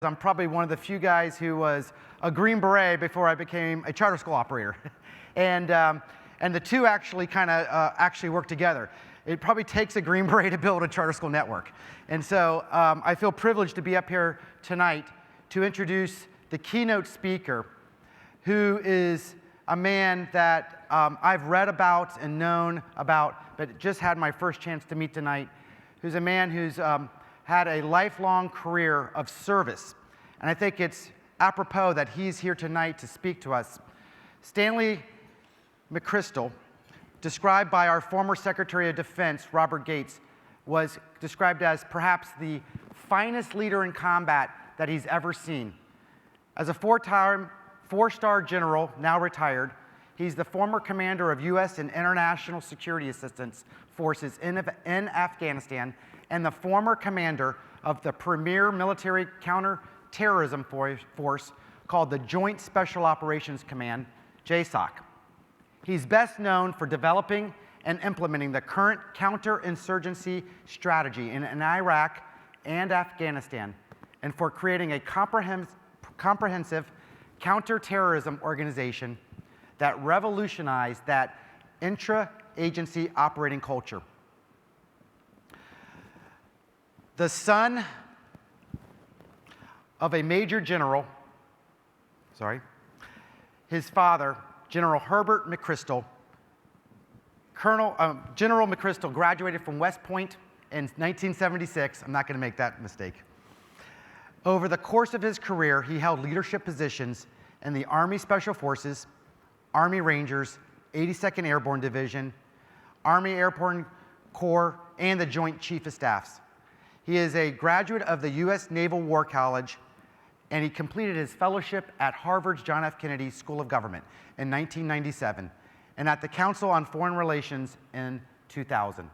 I'm probably one of the few guys who was a Green Beret before I became a charter school operator. and the two actually actually work together. It probably takes a Green Beret to build a charter school network. And so I feel privileged to be up here tonight to introduce the keynote speaker, who is a man that I've read about and known about, but just had my first chance to meet tonight, who's a man who's had a lifelong career of service. And I think it's apropos that he's here tonight to speak to us. Stanley Mcchrystal, described by our former Secretary of Defense, Robert Gates, was described as perhaps the finest leader in combat that he's ever seen. As a four-star general, now retired, he's the former commander of U.S. and international security assistance forces in Afghanistan, and the former commander of the premier military counterterrorism force called the Joint Special Operations Command, JSOC. He's best known for developing and implementing the current counterinsurgency strategy in Iraq and Afghanistan, and for creating a comprehensive counterterrorism organization that revolutionized that intra-agency operating culture. The son of a major general, his father, General Herbert Mcchrystal, General Mcchrystal graduated from West Point in 1976. I'm not going to make that mistake. Over the course of his career, he held leadership positions in the Army Special Forces, Army Rangers, 82nd Airborne Division, Army Airborne Corps, and the Joint Chief of Staffs. He is a graduate of the U.S. Naval War College, and he completed his fellowship at Harvard's John F. Kennedy School of Government in 1997, and at the Council on Foreign Relations in 2000.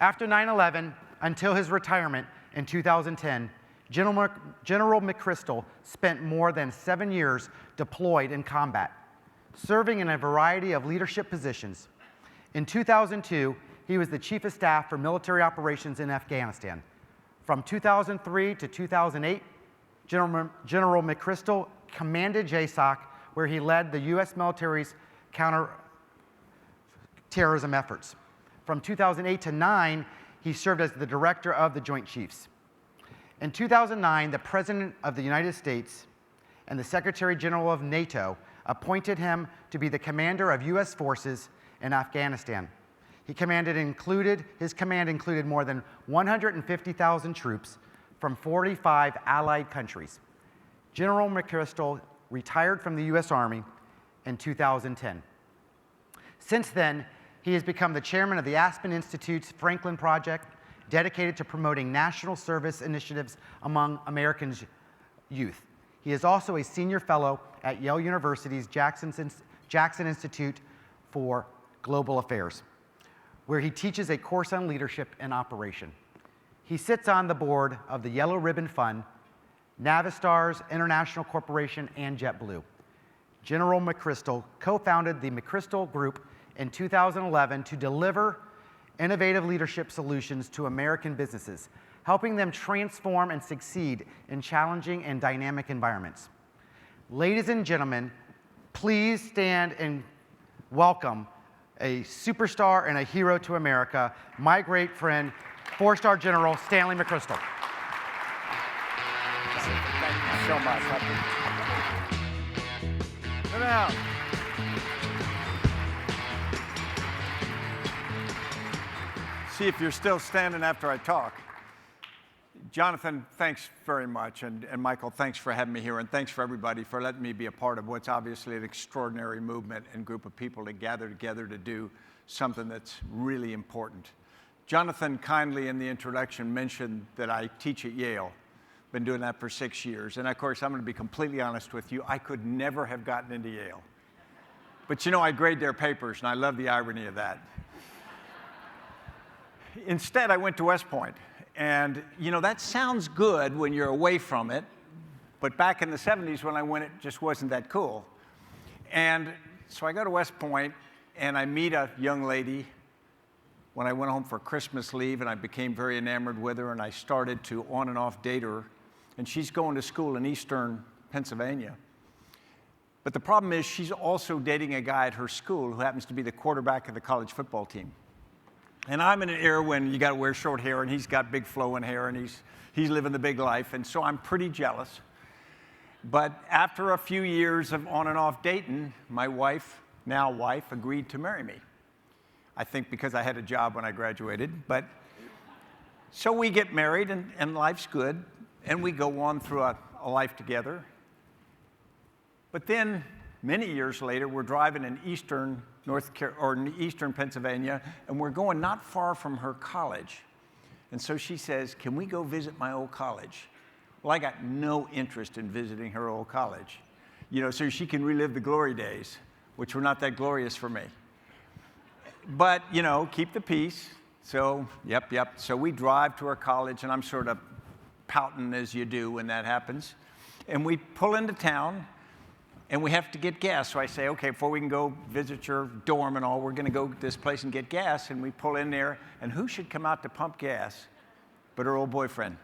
After 9/11, until his retirement in 2010, General Mcchrystal spent more than 7 years deployed in combat, serving in a variety of leadership positions. In 2002, he was the Chief of Staff for Military Operations in Afghanistan. From 2003 to 2008, General Mcchrystal commanded JSOC, where he led the U.S. military's counterterrorism efforts. From 2008 to 2009, he served as the Director of the Joint Chiefs. In 2009, the President of the United States and the Secretary General of NATO appointed him to be the commander of U.S. forces in Afghanistan. His command included more than 150,000 troops from 45 allied countries. General Mcchrystal retired from the U.S. Army in 2010. Since then, he has become the chairman of the Aspen Institute's Franklin Project, dedicated to promoting national service initiatives among Americans' youth. He is also a senior fellow at Yale University's Jackson Institute for Global Affairs, where he teaches a course on leadership and operation. He sits on the board of the Yellow Ribbon Fund, Navistars International Corporation, and JetBlue. General Mcchrystal co-founded the Mcchrystal Group in 2011 to deliver innovative leadership solutions to American businesses, helping them transform and succeed in challenging and dynamic environments. Ladies and gentlemen, please stand and welcome a superstar and a hero to America, my great friend, four-star General Stanley Mcchrystal. Thank you so much. Come out. See if you're still standing after I talk. Jonathan, thanks very much, and Michael, thanks for having me here, and thanks for everybody for letting me be a part of what's obviously an extraordinary movement and group of people to gather together to do something that's really important. Jonathan kindly in the introduction mentioned that I teach at Yale. Been doing that for 6 years, and of course I'm going to be completely honest with you, I could never have gotten into Yale. But you know, I grade their papers, and I love the irony of that. Instead, I went to West Point. And, you know, that sounds good when you're away from it, but back in the 70s when I went, it just wasn't that cool. And so I go to West Point, and I meet a young lady when I went home for Christmas leave, and I became very enamored with her, and I started to on and off date her. and she's going to school in eastern Pennsylvania. But the problem is she's also dating a guy at her school who happens to be the quarterback of the college football team. And I'm in an era when you got to wear short hair, and he's got big flowing hair, and he's living the big life, and so I'm pretty jealous. But after a few years of on and off dating, my wife, now wife, agreed to marry me. I think because I had a job when I graduated. But so we get married, and life's good, and we go on through a life together. But then, many years later, we're driving in eastern Pennsylvania, and we're going not far from her college. And so she says, "Can we go visit my old college?" Well, I got no interest in visiting her old college, so she can relive the glory days, which were not that glorious for me. But, keep the peace. So, yep. So we drive to her college, and I'm sort of pouting as you do when that happens. And we pull into town, and we have to get gas. So I say, okay, before we can go visit your dorm and all, we're going to go to this place and get gas. And we pull in there, and who should come out to pump gas but her old boyfriend?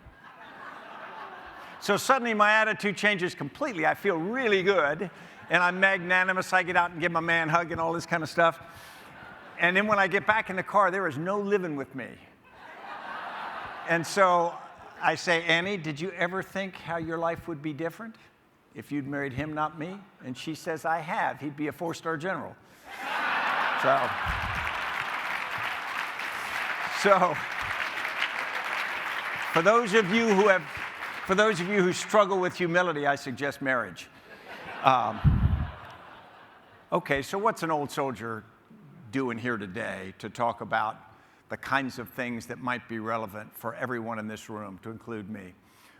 So suddenly my attitude changes completely. I feel really good, and I'm magnanimous. I get out and give my man a hug and all this kind of stuff. And then when I get back in the car, there is no living with me. And so I say, "Annie, did you ever think how your life would be different if you'd married him, not me?" And she says, "I have. He'd be a 4-star general." So for those of you who struggle with humility, I suggest marriage. Okay, so what's an old soldier doing here today to talk about the kinds of things that might be relevant for everyone in this room, to include me?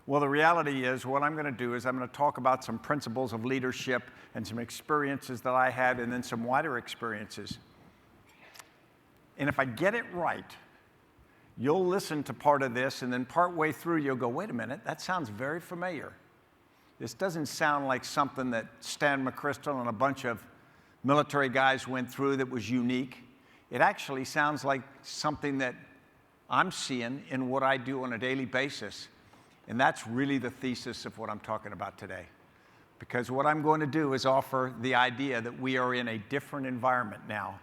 Well, the reality is what I'm going to do is I'm going to talk about some principles of leadership and some experiences that I had, and then some wider experiences. And if I get it right, you'll listen to part of this, and then partway through you'll go, "Wait a minute, that sounds very familiar. This doesn't sound like something that Stan Mcchrystal and a bunch of military guys went through that was unique. It actually sounds like something that I'm seeing in what I do on a daily basis." And that's really the thesis of what I'm talking about today. Because what I'm going to do is offer the idea that we are in a different environment now,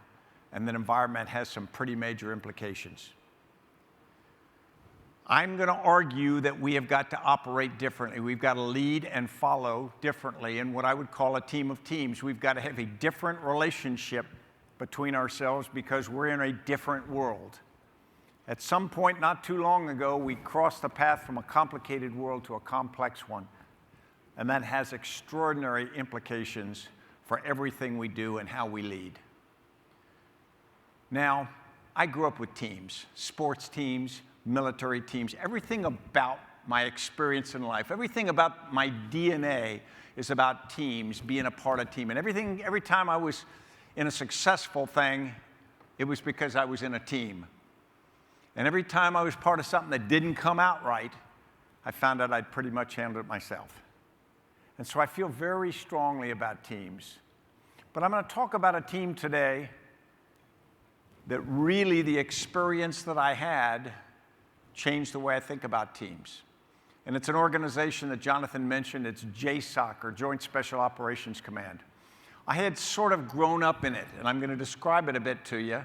and that environment has some pretty major implications. I'm going to argue that we have got to operate differently. We've got to lead and follow differently in what I would call a team of teams. We've got to have a different relationship between ourselves because we're in a different world. At some point not too long ago, we crossed the path from a complicated world to a complex one. And that has extraordinary implications for everything we do and how we lead. Now, I grew up with teams, sports teams, military teams. Everything about my experience in life, everything about my DNA is about teams, being a part of a team. And every time I was in a successful thing, it was because I was in a team. And every time I was part of something that didn't come out right, I found out I'd pretty much handled it myself. And so I feel very strongly about teams. But I'm going to talk about a team today that really the experience that I had changed the way I think about teams. And it's an organization that Jonathan mentioned. It's JSOC, or Joint Special Operations Command. I had sort of grown up in it, and I'm going to describe it a bit to you.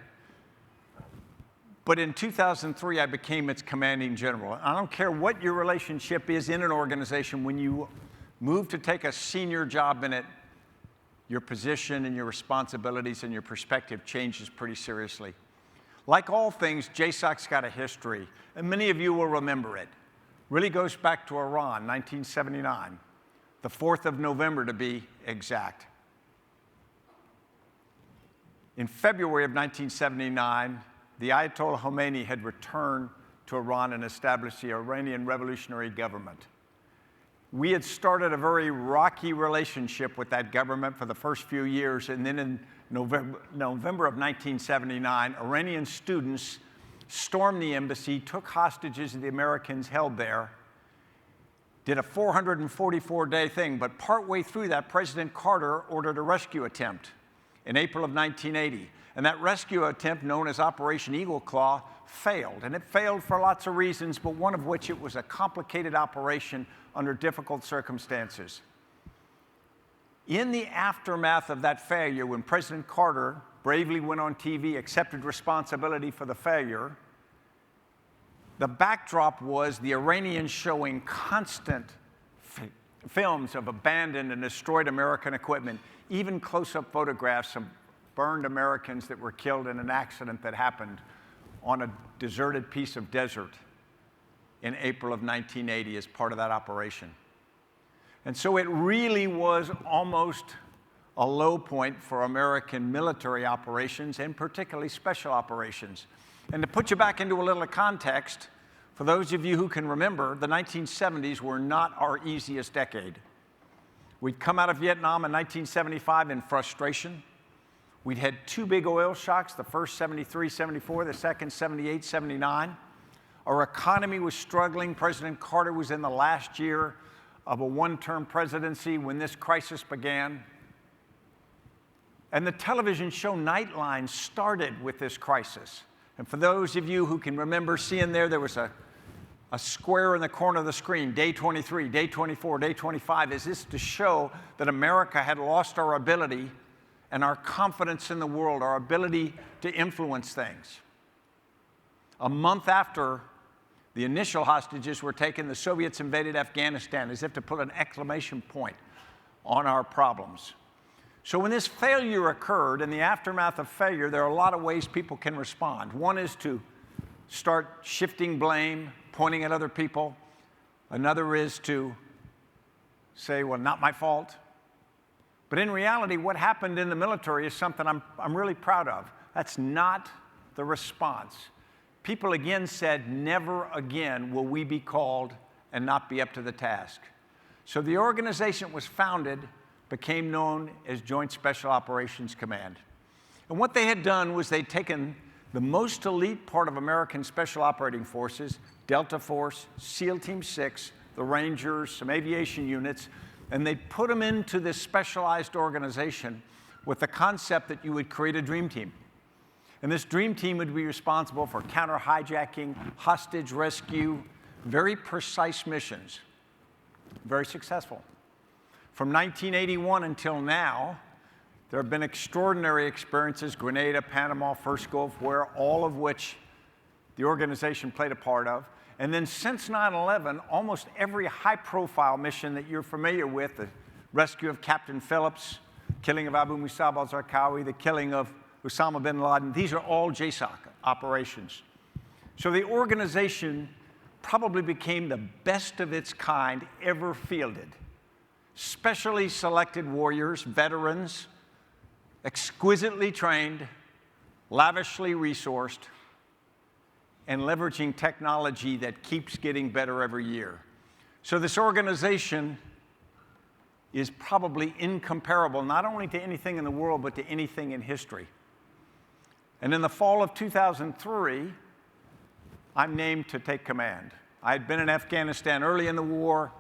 But in 2003, I became its commanding general. I don't care what your relationship is in an organization, when you move to take a senior job in it, your position and your responsibilities and your perspective changes pretty seriously. Like all things, JSOC's got a history, and many of you will remember it. Really goes back to Iran, 1979, the 4th of November to be exact. In February of 1979, the Ayatollah Khomeini had returned to Iran and established the Iranian Revolutionary Government. We had started a very rocky relationship with that government for the first few years, and then in November of 1979, Iranian students stormed the embassy, took hostages the Americans held there, did a 444-day thing, but partway through that, President Carter ordered a rescue attempt. in April of 1980. And that rescue attempt, known as Operation Eagle Claw, failed. And it failed for lots of reasons, but one of which it was a complicated operation under difficult circumstances. In the aftermath of that failure, when President Carter bravely went on TV, accepted responsibility for the failure, the backdrop was the Iranians showing constant films of abandoned and destroyed American equipment, even close-up photographs of burned Americans that were killed in an accident that happened on a deserted piece of desert in April of 1980 as part of that operation. And so it really was almost a low point for American military operations, and particularly special operations. And to put you back into a little context, for those of you who can remember, the 1970s were not our easiest decade. We'd come out of Vietnam in 1975 in frustration. We'd had two big oil shocks, the first 73, 74, the second 78, 79. Our economy was struggling. President Carter was in the last year of a one-term presidency when this crisis began. And the television show Nightline started with this crisis. And for those of you who can remember seeing there was a square in the corner of the screen, day 23, day 24, day 25. Is this to show that America had lost our ability and our confidence in the world, our ability to influence things? A month after the initial hostages were taken, the Soviets invaded Afghanistan, as if to put an exclamation point on our problems. So when this failure occurred, in the aftermath of failure, there are a lot of ways people can respond. One is to start shifting blame, pointing at other people. Another is to say, well, not my fault. But in reality, what happened in the military is something I'm really proud of. That's not the response. People again said, never again will we be called and not be up to the task. So the organization was founded, became known as Joint Special Operations Command. And what they had done was they'd taken the most elite part of American Special Operating Forces, Delta Force, SEAL Team 6, the Rangers, some aviation units, and they'd put them into this specialized organization with the concept that you would create a dream team. And this dream team would be responsible for counter-hijacking, hostage rescue, very precise missions. Very successful. From 1981 until now, there have been extraordinary experiences, Grenada, Panama, First Gulf War, all of which the organization played a part of. And then since 9/11, almost every high-profile mission that you're familiar with, the rescue of Captain Phillips, killing of Abu Musab al-Zarqawi, the killing of Osama bin Laden, these are all JSOC operations. So the organization probably became the best of its kind ever fielded. Specially selected warriors, veterans, exquisitely trained, lavishly resourced, and leveraging technology that keeps getting better every year. So this organization is probably incomparable, not only to anything in the world, but to anything in history. And in the fall of 2003, I'm named to take command. I had been in Afghanistan early in the war,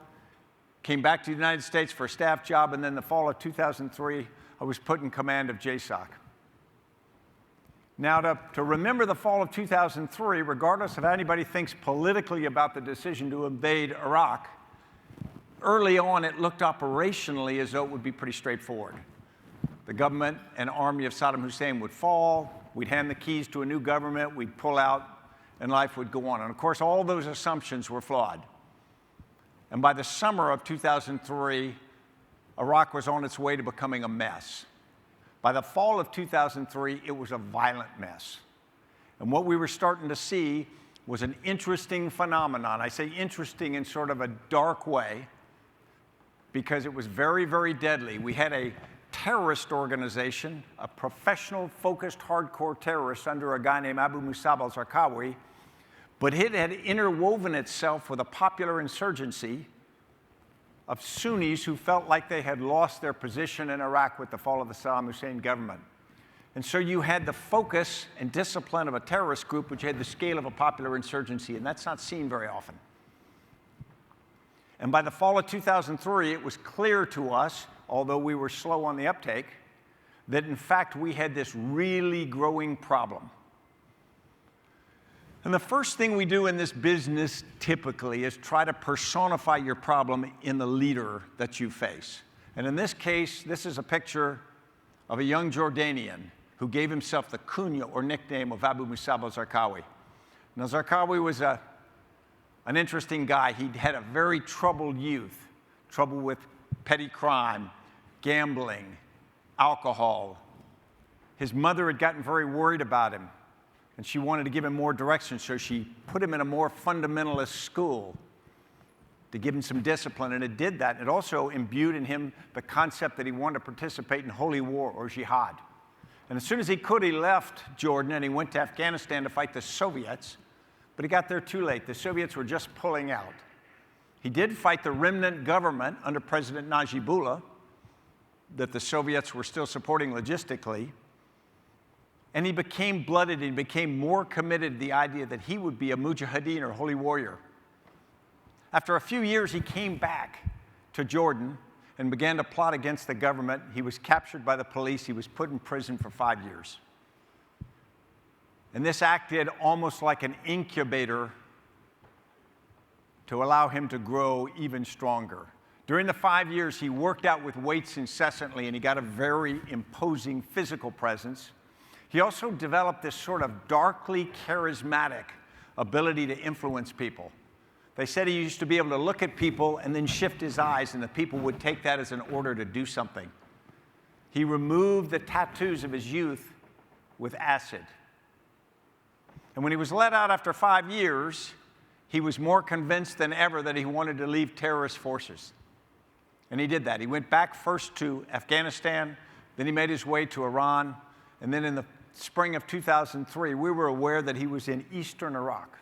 came back to the United States for a staff job, and then the fall of 2003, I was put in command of JSOC. Now, to remember the fall of 2003, regardless of how anybody thinks politically about the decision to invade Iraq, early on it looked operationally as though it would be pretty straightforward. The government and army of Saddam Hussein would fall, we'd hand the keys to a new government, we'd pull out, and life would go on. And of course, all those assumptions were flawed. And by the summer of 2003, Iraq was on its way to becoming a mess. By the fall of 2003, it was a violent mess. And what we were starting to see was an interesting phenomenon. I say interesting in sort of a dark way because it was very, very deadly. We had a terrorist organization, a professional, focused, hardcore terrorist under a guy named Abu Musab al-Zarqawi, but it had interwoven itself with a popular insurgency of Sunnis who felt like they had lost their position in Iraq with the fall of the Saddam Hussein government. And so you had the focus and discipline of a terrorist group, which had the scale of a popular insurgency, and that's not seen very often. And by the fall of 2003, it was clear to us, although we were slow on the uptake, that in fact we had this really growing problem. And the first thing we do in this business typically is try to personify your problem in the leader that you face. And in this case, this is a picture of a young Jordanian who gave himself the kunya or nickname of Abu Musab al-Zarqawi. Now, Zarqawi was an interesting guy. He had a very troubled youth, trouble with petty crime, gambling, alcohol. His mother had gotten very worried about him, and she wanted to give him more direction, so she put him in a more fundamentalist school to give him some discipline, and it did that. It also imbued in him the concept that he wanted to participate in holy war or jihad. And as soon as he could, he left Jordan and he went to Afghanistan to fight the Soviets, but he got there too late. The Soviets were just pulling out. He did fight the remnant government under President Najibullah that the Soviets were still supporting logistically, and he became blooded and he became more committed to the idea that he would be a mujahideen or holy warrior. After a few years, he came back to Jordan and began to plot against the government. He was captured by the police. He was put in prison for 5 years. And this acted almost like an incubator to allow him to grow even stronger. During the 5 years, he worked out with weights incessantly, and he got a very imposing physical presence. He also developed this sort of darkly charismatic ability to influence people. They said he used to be able to look at people and then shift his eyes, and the people would take that as an order to do something. He removed the tattoos of his youth with acid. And when he was let out after 5 years, he was more convinced than ever that he wanted to leave terrorist forces. And he did that. He went back first to Afghanistan, then he made his way to Iran, and then in the spring of 2003, we were aware that he was in eastern Iraq.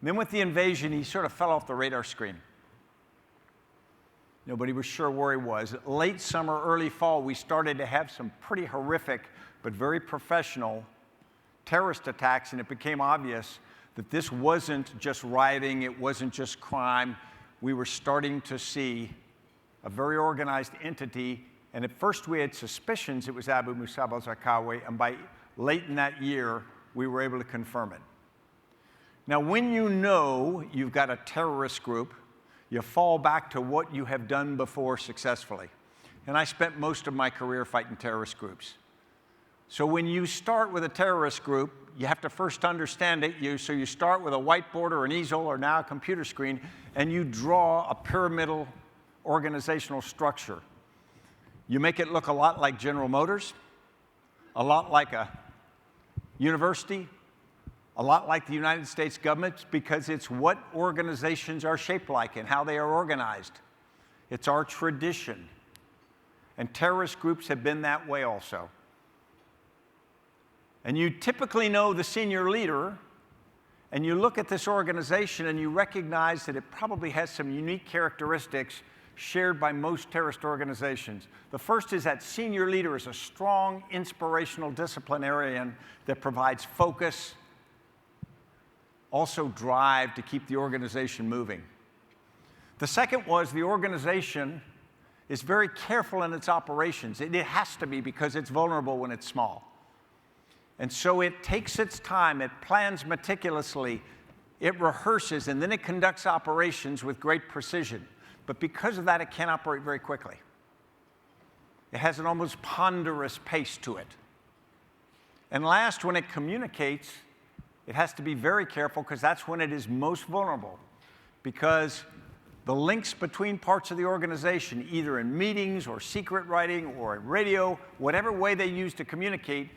And then with the invasion, he sort of fell off the radar screen. Nobody was sure where he was. Late summer, early fall, we started to have some pretty horrific but very professional terrorist attacks, and it became obvious that this wasn't just rioting, it wasn't just crime. We were starting to see a very organized entity, and at first we had suspicions it was Abu Musab al-Zarqawi, and by late in that year, we were able to confirm it. Now, when you know you've got a terrorist group, you fall back to what you have done before successfully. And I spent most of my career fighting terrorist groups. So when you start with a terrorist group, you have to first understand it. So you start with a whiteboard or an easel or now a computer screen, and you draw a pyramidal organizational structure. You make it look a lot like General Motors, a lot like a university, a lot like the United States government, because it's what organizations are shaped like and how they are organized. It's our tradition. And terrorist groups have been that way also. And you typically know the senior leader, and you look at this organization and you recognize that it probably has some unique characteristics shared by most terrorist organizations. The first is that senior leader is a strong, inspirational disciplinarian that provides focus, also drive to keep the organization moving. The second was the organization is very careful in its operations. It has to be, because it's vulnerable when it's small. And so it takes its time, it plans meticulously, it rehearses, and then it conducts operations with great precision. But because of that, it can't operate very quickly. It has an almost ponderous pace to it. And last, when it communicates, it has to be very careful, because that's when it is most vulnerable. Because the links between parts of the organization, either in meetings or secret writing or in radio, whatever way they use to communicate,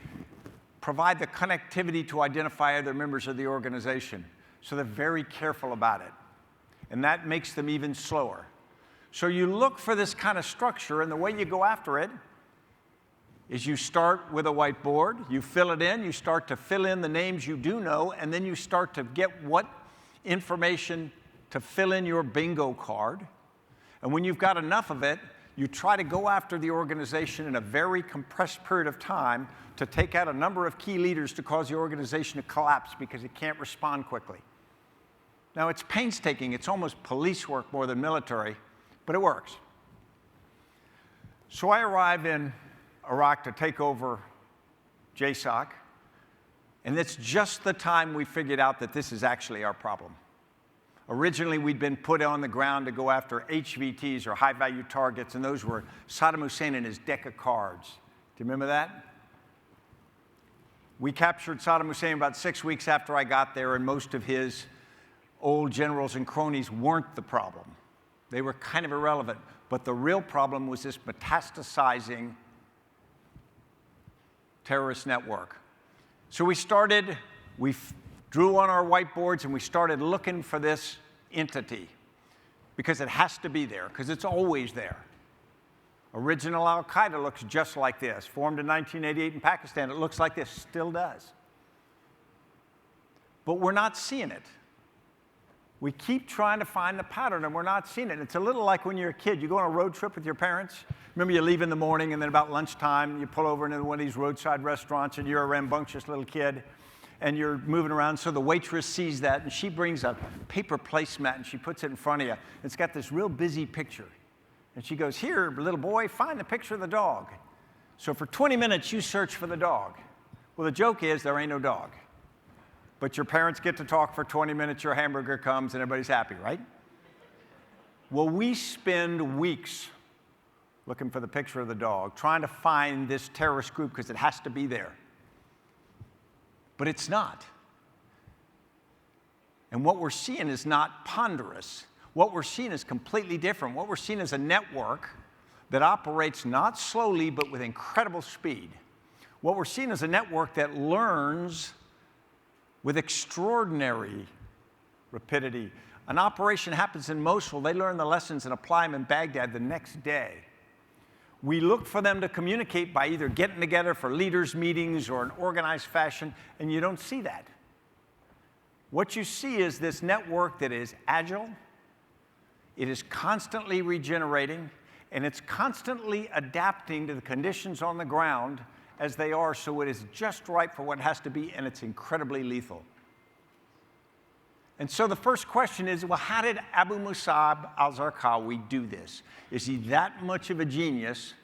provide the connectivity to identify other members of the organization. So they're very careful about it. And that makes them even slower. So you look for this kind of structure, and the way you go after it is you start with a whiteboard, you fill it in, you start to fill in the names you do know, and then you start to get what information to fill in your bingo card. And when you've got enough of it, you try to go after the organization in a very compressed period of time to take out a number of key leaders to cause the organization to collapse because it can't respond quickly. Now, it's painstaking. It's almost police work more than military, but it works. So I arrive in Iraq to take over JSOC, and it's just the time we figured out that this is actually our problem. Originally, we'd been put on the ground to go after HVTs, or high-value targets, and those were Saddam Hussein and his deck of cards. Do you remember that? We captured Saddam Hussein about 6 weeks after I got there, and most of his old generals and cronies weren't the problem. They were kind of irrelevant. But the real problem was this metastasizing terrorist network. So we drew on our whiteboards, and we started looking for this entity, because it has to be there, because it's always there. Original Al-Qaeda looks just like this. Formed in 1988 in Pakistan, it looks like this, still does. But we're not seeing it. We keep trying to find the pattern, and we're not seeing it. It's a little like when you're a kid. You go on a road trip with your parents. Remember, you leave in the morning, and then about lunchtime, you pull over into one of these roadside restaurants, and you're a rambunctious little kid, and you're moving around. So the waitress sees that, and she brings a paper placemat, and she puts it in front of you. It's got this real busy picture. And she goes, "Here, little boy, find the picture of the dog." So for 20 minutes, you search for the dog. Well, the joke is there ain't no dog. But your parents get to talk for 20 minutes, your hamburger comes, and everybody's happy, right? Well, we spend weeks looking for the picture of the dog, trying to find this terrorist group, because it has to be there. But it's not. And what we're seeing is not ponderous. What we're seeing is completely different. What we're seeing is a network that operates not slowly, but with incredible speed. What we're seeing is a network that learns with extraordinary rapidity. An operation happens in Mosul. They learn the lessons and apply them in Baghdad the next day. We look for them to communicate by either getting together for leaders' meetings or in organized fashion, and you don't see that. What you see is this network that is agile, it is constantly regenerating, and it's constantly adapting to the conditions on the ground as they are, so it is just right for what it has to be, and it's incredibly lethal. And so the first question is, well, how did Abu Musab al-Zarqawi do this? Is he that much of a genius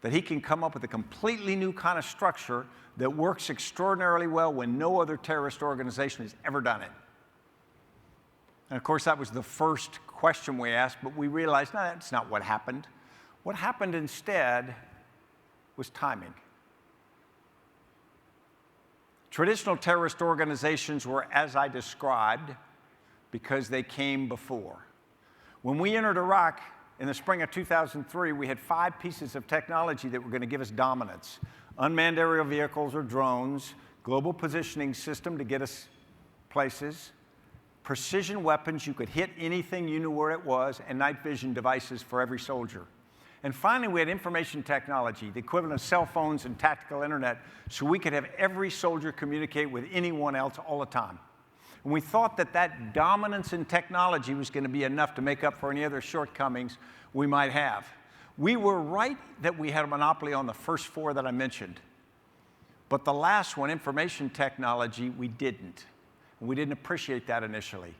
that he can come up with a completely new kind of structure that works extraordinarily well when no other terrorist organization has ever done it? And of course, that was the first question we asked, but we realized, no, that's not what happened. What happened instead was timing. Traditional terrorist organizations were as I described because they came before. When we entered Iraq in the spring of 2003, we had 5 pieces of technology that were going to give us dominance. Unmanned aerial vehicles or drones, global positioning system to get us places, precision weapons, you could hit anything, you knew where it was, and night vision devices for every soldier. And finally, we had information technology, the equivalent of cell phones and tactical internet, so we could have every soldier communicate with anyone else all the time. And we thought that that dominance in technology was going to be enough to make up for any other shortcomings we might have. We were right that we had a monopoly on the first 4 that I mentioned. But the last one, information technology, we didn't. And we didn't appreciate that initially.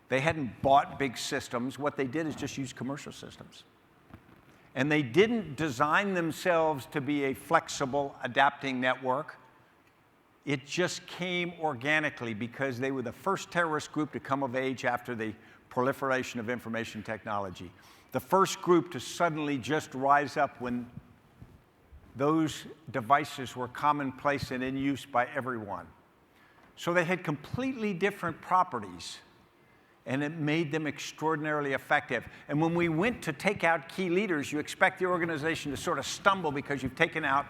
They hadn't bought big systems. What they did is just use commercial systems. And they didn't design themselves to be a flexible, adapting network. It just came organically because they were the first terrorist group to come of age after the proliferation of information technology. The first group to suddenly just rise up when those devices were commonplace and in use by everyone. So they had completely different properties, and it made them extraordinarily effective. And when we went to take out key leaders, you expect the organization to sort of stumble because you've taken out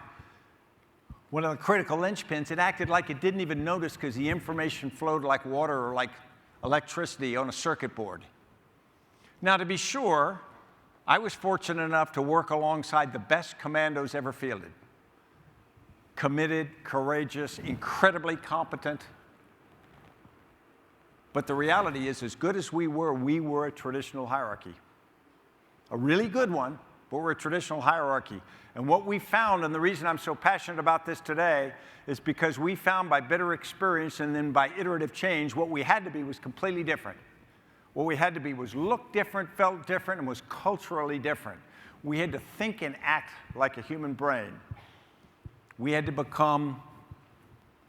one of the critical linchpins. It acted like it didn't even notice because the information flowed like water or like electricity on a circuit board. Now, to be sure, I was fortunate enough to work alongside the best commandos ever fielded. Committed, courageous, incredibly competent. But the reality is, as good as we were a traditional hierarchy. A really good one, but we're a traditional hierarchy. And what we found, and the reason I'm so passionate about this today, is because we found by bitter experience and then by iterative change, what we had to be was completely different. What we had to be was look different, felt different, and was culturally different. We had to think and act like a human brain. We had to become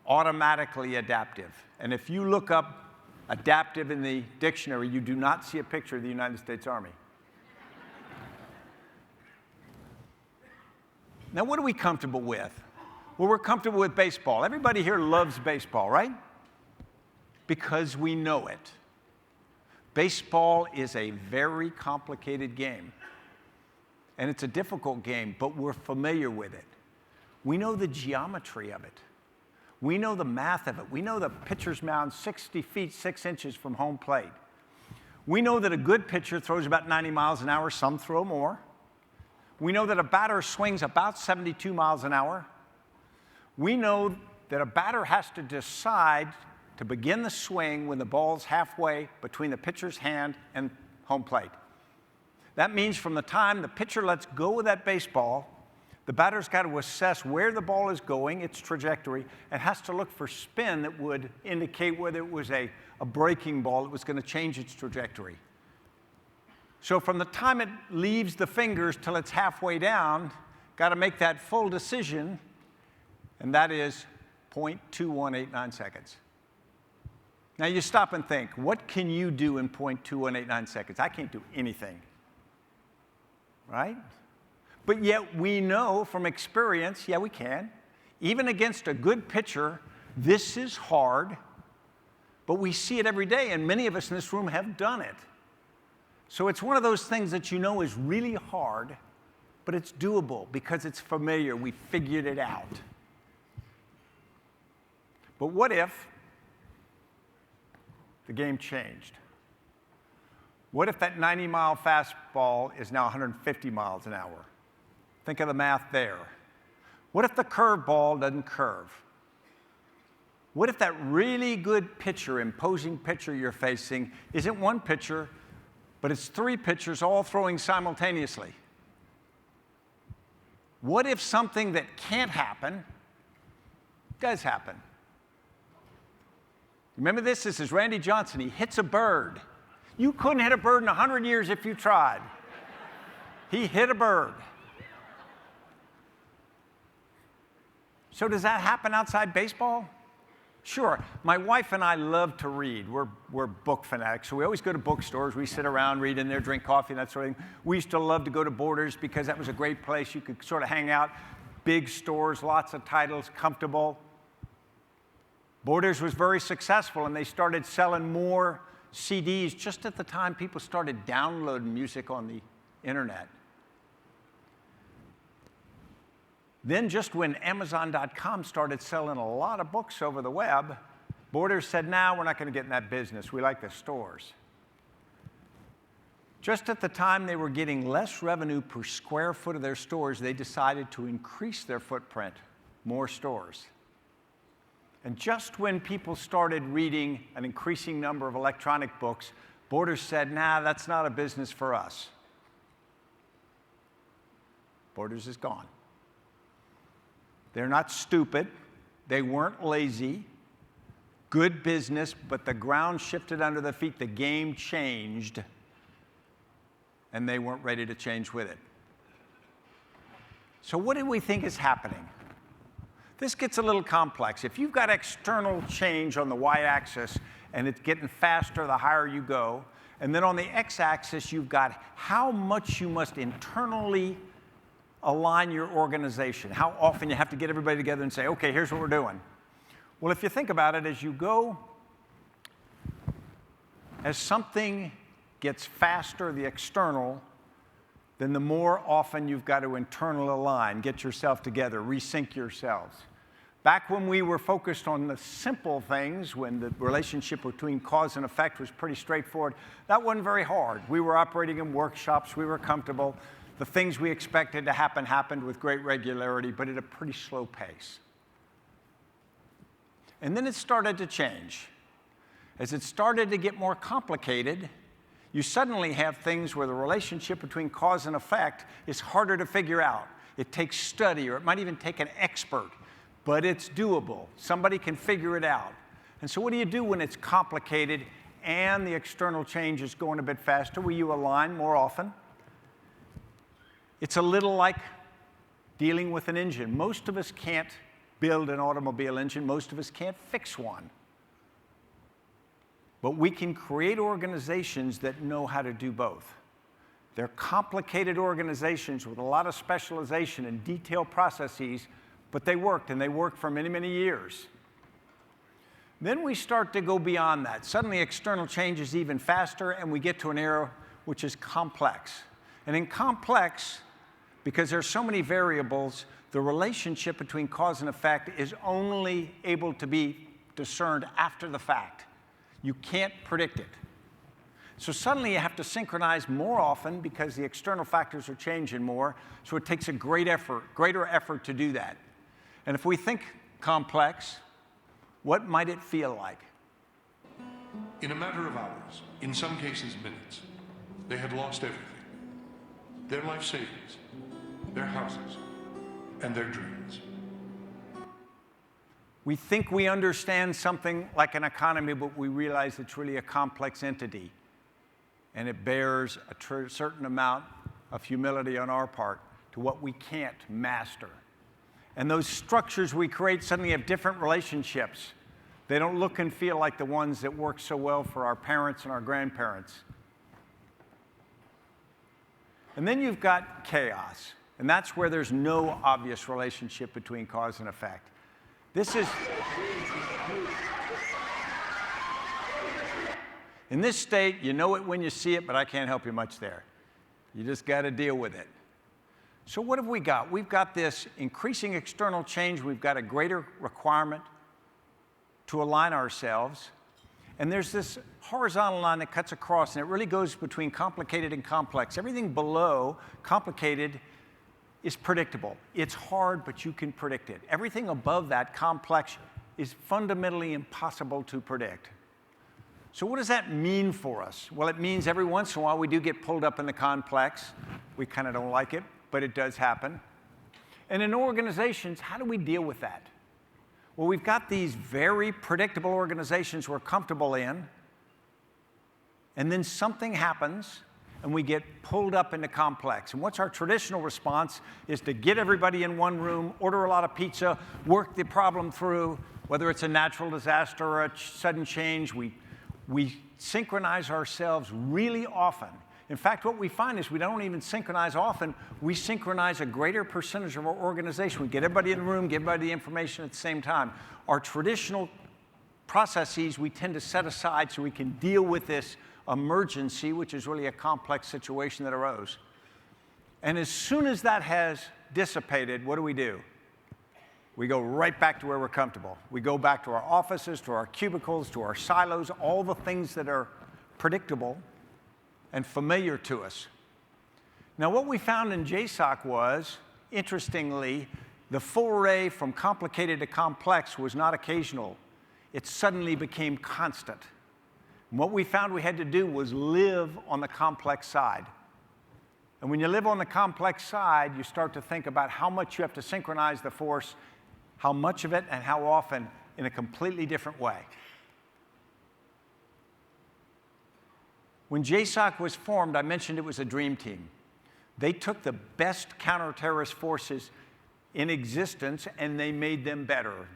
automatically adaptive. And if you look up adaptive in the dictionary, you do not see a picture of the United States Army. Now, what are we comfortable with? Well, we're comfortable with baseball. Everybody here loves baseball, right? Because we know it. Baseball is a very complicated game. And it's a difficult game, but we're familiar with it. We know the geometry of it. We know the math of it. We know the pitcher's mound 60 feet, 6 inches from home plate. We know that a good pitcher throws about 90 miles an hour. Some throw more. We know that a batter swings about 72 miles an hour. We know that a batter has to decide to begin the swing when the ball's halfway between the pitcher's hand and home plate. That means from the time the pitcher lets go of that baseball, the batter's got to assess where the ball is going, its trajectory, and has to look for spin that would indicate whether it was a breaking ball that was going to change its trajectory. So from the time it leaves the fingers till it's halfway down, got to make that full decision, and that is 0.2189 seconds. Now you stop and think, what can you do in 0.2189 seconds? I can't do anything, right? But yet we know from experience, yeah, we can. Even against a good pitcher, this is hard, but we see it every day, and many of us in this room have done it. So it's one of those things that you know is really hard, but it's doable because it's familiar. We figured it out. But what if the game changed? What if that 90-mile fastball is now 150 miles an hour? Think of the math there. What if the curveball doesn't curve? What if that really good pitcher, imposing pitcher you're facing, isn't one pitcher, but it's 3 pitchers all throwing simultaneously? What if something that can't happen does happen? Remember this? This is Randy Johnson. He hits a bird. You couldn't hit a bird in 100 years if you tried. He hit a bird. So does that happen outside baseball? Sure. My wife and I love to read. We're book fanatics, so we always go to bookstores. We sit around, read in there, drink coffee, and that sort of thing. We used to love to go to Borders because that was a great place. You could sort of hang out. Big stores, lots of titles, comfortable. Borders was very successful, and they started selling more CDs just at the time people started downloading music on the internet. Then just when Amazon.com started selling a lot of books over the web, Borders said, "Nah, we're not going to get in that business. We like the stores." Just at the time they were getting less revenue per square foot of their stores, they decided to increase their footprint, more stores. And just when people started reading an increasing number of electronic books, Borders said, "Nah, that's not a business for us." Borders is gone. They're not stupid. They weren't lazy. Good business, but the ground shifted under their feet. The game changed, and they weren't ready to change with it. So what do we think is happening? This gets a little complex. If you've got external change on the y-axis, and it's getting faster the higher you go, and then on the x-axis, you've got how much you must internally align your organization, how often you have to get everybody together and say, okay, here's what we're doing. Well, if you think about it, as you go, as something gets faster, the external, then the more often you've got to internal align, get yourself together, resync yourselves. Back when we were focused on the simple things, when the relationship between cause and effect was pretty straightforward, that wasn't very hard. We were operating in workshops, we were comfortable. The things we expected to happen happened with great regularity, but at a pretty slow pace. And then it started to change. As it started to get more complicated, you suddenly have things where the relationship between cause and effect is harder to figure out. It takes study, or it might even take an expert, but it's doable. Somebody can figure it out. And so what do you do when it's complicated and the external change is going a bit faster? Will you align more often? It's a little like dealing with an engine. Most of us can't build an automobile engine. Most of us can't fix one. But we can create organizations that know how to do both. They're complicated organizations with a lot of specialization and detailed processes, but they worked, and they worked for many, many years. Then we start to go beyond that. Suddenly, external change is even faster, and we get to an era which is complex. And in complex, because there's so many variables, the relationship between cause and effect is only able to be discerned after the fact. You can't predict it. So suddenly you have to synchronize more often because the external factors are changing more, so it takes a greater effort to do that. And if we think complex, what might it feel like? In a matter of hours, in some cases minutes, they had lost everything. Their life savings, their houses, and their dreams. We think we understand something like an economy, but we realize it's really a complex entity. And it bears a certain amount of humility on our part to what we can't master. And those structures we create suddenly have different relationships. They don't look and feel like the ones that work so well for our parents and our grandparents. And then you've got chaos. And that's where there's no obvious relationship between cause and effect. This is, in this state, you know it when you see it, but I can't help you much there. You just got to deal with it. So what have we got? We've got this increasing external change. We've got a greater requirement to align ourselves. And there's this horizontal line that cuts across, and it really goes between complicated and complex. Everything below complicated is predictable. It's hard, but you can predict it. Everything above that, complex, is fundamentally impossible to predict. So what does that mean for us? Well, it means every once in a while we do get pulled up in the complex. We kind of don't like it, but it does happen. And in organizations, how do we deal with that? Well, we've got these very predictable organizations we're comfortable in, and then something happens, and we get pulled up into complex. And what's our traditional response is to get everybody in one room, order a lot of pizza, work the problem through, whether it's a natural disaster or a sudden change. We synchronize ourselves really often. In fact, what we find is we don't even synchronize often. We synchronize a greater percentage of our organization. We get everybody in the room, get everybody the information at the same time. Our traditional processes we tend to set aside so we can deal with this emergency, which is really a complex situation that arose. And as soon as that has dissipated, what do? We go right back to where we're comfortable. We go back to our offices, to our cubicles, to our silos, all the things that are predictable and familiar to us. Now, what we found in JSOC was, interestingly, the foray from complicated to complex was not occasional. It suddenly became constant. And what we found we had to do was live on the complex side. And when you live on the complex side, you start to think about how much you have to synchronize the force, how much of it and how often, in a completely different way. When JSOC was formed, I mentioned it was a dream team. They took the best counter-terrorist forces in existence and they made them better.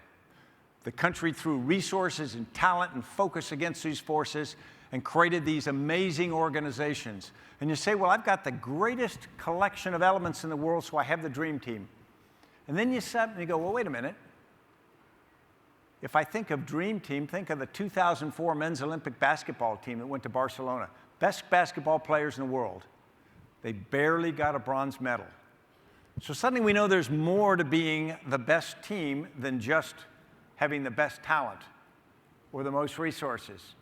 The country threw resources and talent and focus against these forces and created these amazing organizations. And you say, well, I've got the greatest collection of elements in the world, so I have the dream team. And then you sit and you go, well, wait a minute. If I think of dream team, think of the 2004 men's Olympic basketball team that went to Barcelona. Best basketball players in the world. They barely got a bronze medal. So suddenly we know there's more to being the best team than just having the best talent or the most resources.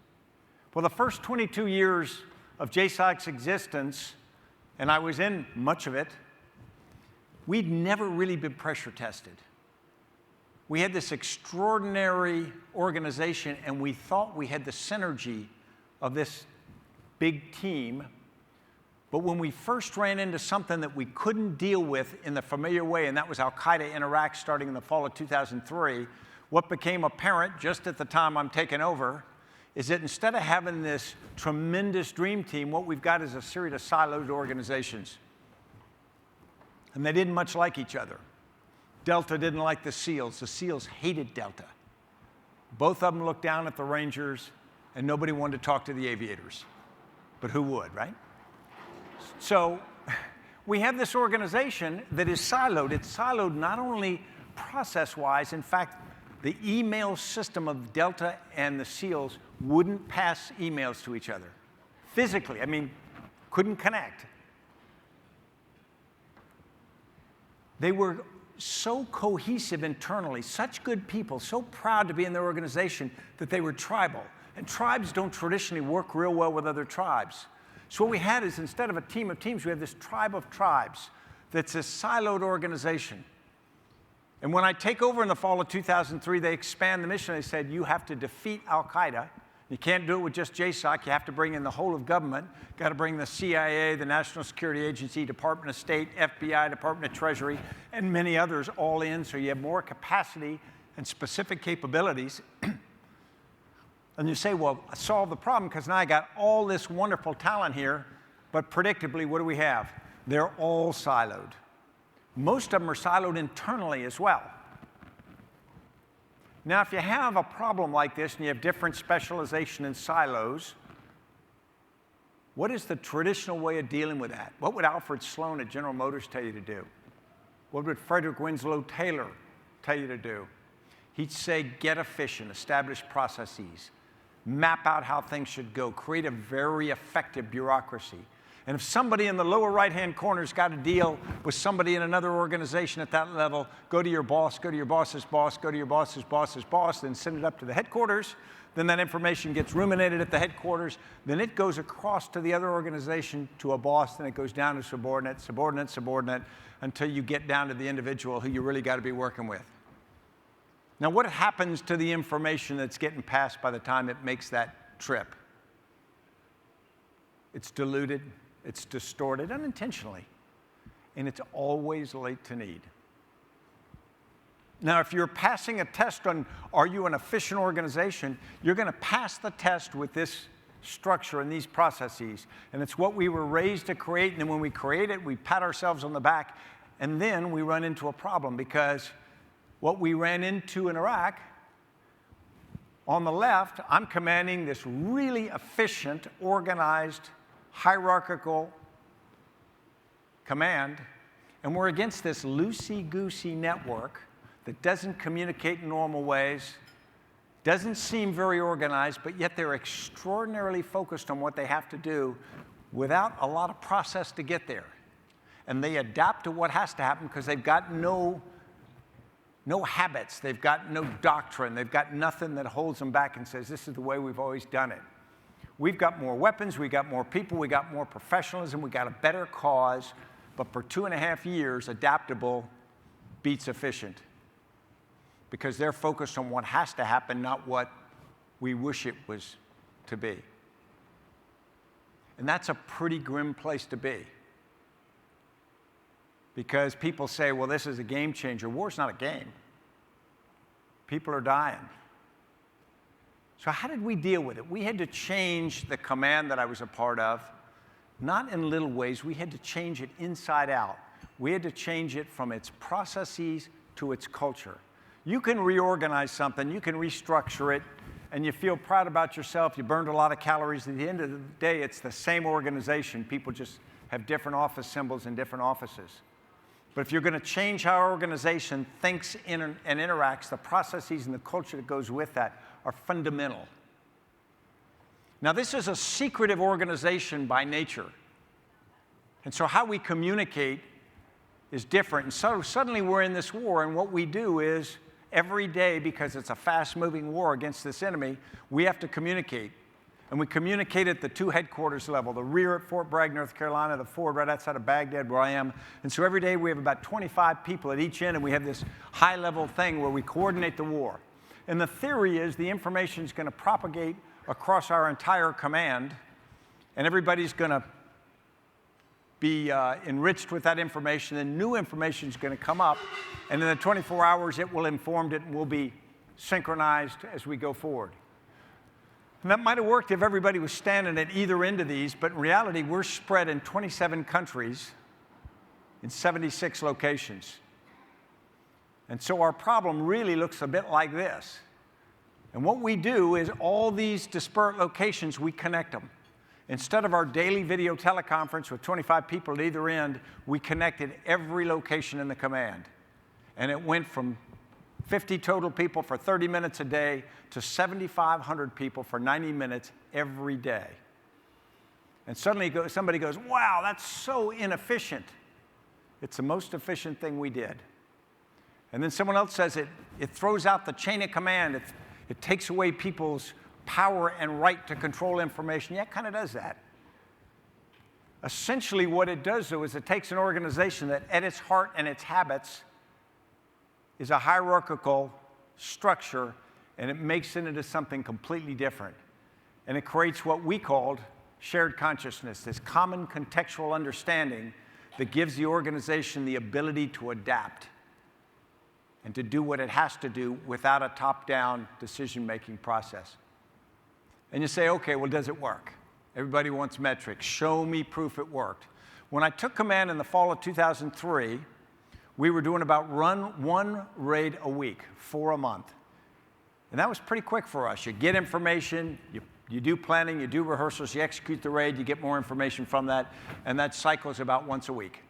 Well, the first 22 years of JSOC's existence, and I was in much of it, we'd never really been pressure tested. We had this extraordinary organization, and we thought we had the synergy of this big team. But when we first ran into something that we couldn't deal with in the familiar way, and that was Al-Qaeda in Iraq starting in the fall of 2003, what became apparent just at the time I'm taking over is that instead of having this tremendous dream team, what we've got is a series of siloed organizations. And they didn't much like each other. Delta didn't like the SEALs. The SEALs hated Delta. Both of them looked down at the Rangers, and nobody wanted to talk to the aviators. But who would, right? So we have this organization that is siloed. It's siloed not only process-wise. In fact, the email system of Delta and the SEALs wouldn't pass emails to each other. Physically, I mean, couldn't connect. They were so cohesive internally, such good people, so proud to be in their organization that they were tribal. And tribes don't traditionally work real well with other tribes. So what we had is, instead of a team of teams, we have this tribe of tribes that's a siloed organization. And when I take over in the fall of 2003, they expand the mission. They said, you have to defeat al-Qaeda. You can't do it with just JSOC. You have to bring in the whole of government. You've got to bring the CIA, the National Security Agency, Department of State, FBI, Department of Treasury, and many others all in, so you have more capacity and specific capabilities. And you say, well, I solved the problem because now I got all this wonderful talent here, but predictably, what do we have? They're all siloed. Most of them are siloed internally as well. Now, if you have a problem like this and you have different specialization in silos, what is the traditional way of dealing with that? What would Alfred Sloan at General Motors tell you to do? What would Frederick Winslow Taylor tell you to do? He'd say, get efficient, establish processes, map out how things should go, create a very effective bureaucracy. And if somebody in the lower right-hand corner's got to deal with somebody in another organization at that level, go to your boss, go to your boss's boss, go to your boss's boss's boss, then send it up to the headquarters. Then that information gets ruminated at the headquarters. Then it goes across to the other organization, to a boss, then it goes down to subordinate, subordinate, subordinate, until you get down to the individual who you really got to be working with. Now, what happens to the information that's getting passed by the time it makes that trip? It's diluted. It's distorted unintentionally, and it's always late to need. Now, if you're passing a test on, are you an efficient organization, you're going to pass the test with this structure and these processes, and it's what we were raised to create, and then when we create it, we pat ourselves on the back, and then we run into a problem, because what we ran into in Iraq, on the left, I'm commanding this really efficient, organized, hierarchical command, and we're against this loosey-goosey network that doesn't communicate in normal ways, doesn't seem very organized, but yet they're extraordinarily focused on what they have to do without a lot of process to get there. And they adapt to what has to happen because they've got no habits, they've got no doctrine, they've got nothing that holds them back and says, this is the way we've always done it. We've got more weapons, we got more people, we got more professionalism, we got a better cause, but for 2.5 years, adaptable beats efficient. Because they're focused on what has to happen, not what we wish it was to be. And that's a pretty grim place to be. Because people say, well, this is a game changer. War's not a game. People are dying. So how did we deal with it? We had to change the command that I was a part of, not in little ways. We had to change it inside out. We had to change it from its processes to its culture. You can reorganize something, you can restructure it, and you feel proud about yourself. You burned a lot of calories. At the end of the day, it's the same organization. People just have different office symbols in different offices. But if you're going to change how our organization thinks and interacts, the processes and the culture that goes with that are fundamental. Now, this is a secretive organization by nature. And so how we communicate is different. And so suddenly we're in this war, and what we do is every day, because it's a fast-moving war against this enemy, we have to communicate. And we communicate at the two headquarters level, the rear at Fort Bragg, North Carolina, the forward right outside of Baghdad, where I am. And so every day we have about 25 people at each end, and we have this high-level thing where we coordinate the war. And the theory is the information is going to propagate across our entire command, and everybody's going to be enriched with that information, and new information is going to come up, and in the 24 hours it will inform it and will be synchronized as we go forward. And that might have worked if everybody was standing at either end of these, but in reality, we're spread in 27 countries in 76 locations. And so our problem really looks a bit like this. And what we do is all these disparate locations, we connect them. Instead of our daily video teleconference with 25 people at either end, we connected every location in the command. And it went from 50 total people for 30 minutes a day to 7,500 people for 90 minutes every day. And suddenly somebody goes, wow, that's so inefficient. It's the most efficient thing we did. And then someone else says it throws out the chain of command. It takes away people's power and right to control information. Yeah, it kind of does that. Essentially what it does, though, is it takes an organization that at its heart and its habits is a hierarchical structure, and it makes it into something completely different. And it creates what we called shared consciousness, this common contextual understanding that gives the organization the ability to adapt and to do what it has to do without a top-down decision-making process. And you say, okay, well, does it work? Everybody wants metrics. Show me proof it worked. When I took command in the fall of 2003, we were doing about one raid a week, 4 a month. And that was pretty quick for us. You get information, you do planning, you do rehearsals, you execute the raid, you get more information from that, and that cycles about once a week.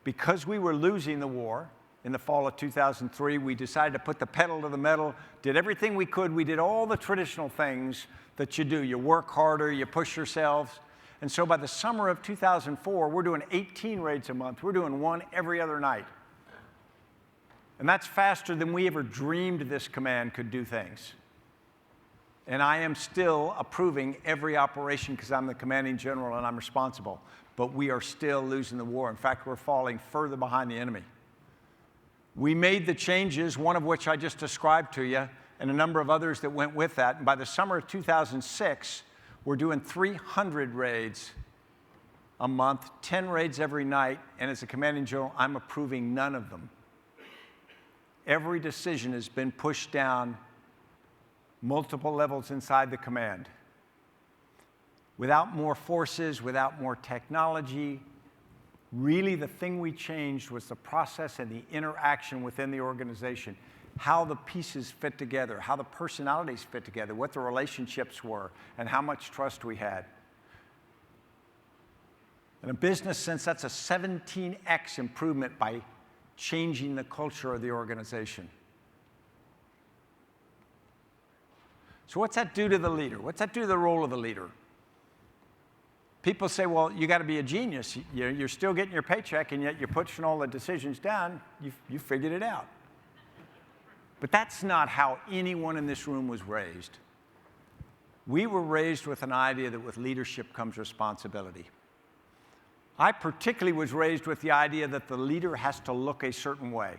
Because we were losing the war in the fall of 2003, we decided to put the pedal to the metal, did everything we could. We did all the traditional things that you do. You work harder, you push yourselves. And so by the summer of 2004, we're doing 18 raids a month. We're doing one every other night. And that's faster than we ever dreamed this command could do things. And I am still approving every operation because I'm the commanding general and I'm responsible. But we are still losing the war. In fact, we're falling further behind the enemy. We made the changes, one of which I just described to you, and a number of others that went with that. And by the summer of 2006, we're doing 300 raids a month, 10 raids every night, and as a commanding general, I'm approving none of them. Every decision has been pushed down multiple levels inside the command. Without more forces, without more technology, really the thing we changed was the process and the interaction within the organization, how the pieces fit together, how the personalities fit together, what the relationships were, and how much trust we had. In a business sense, that's a 17x improvement by changing the culture of the organization. So what's that do to the leader? What's that do to the role of the leader? People say, well, you got to be a genius. You're still getting your paycheck, and yet you're pushing all the decisions down. You figured it out. But that's not how anyone in this room was raised. We were raised with an idea that with leadership comes responsibility. I particularly was raised with the idea that the leader has to look a certain way.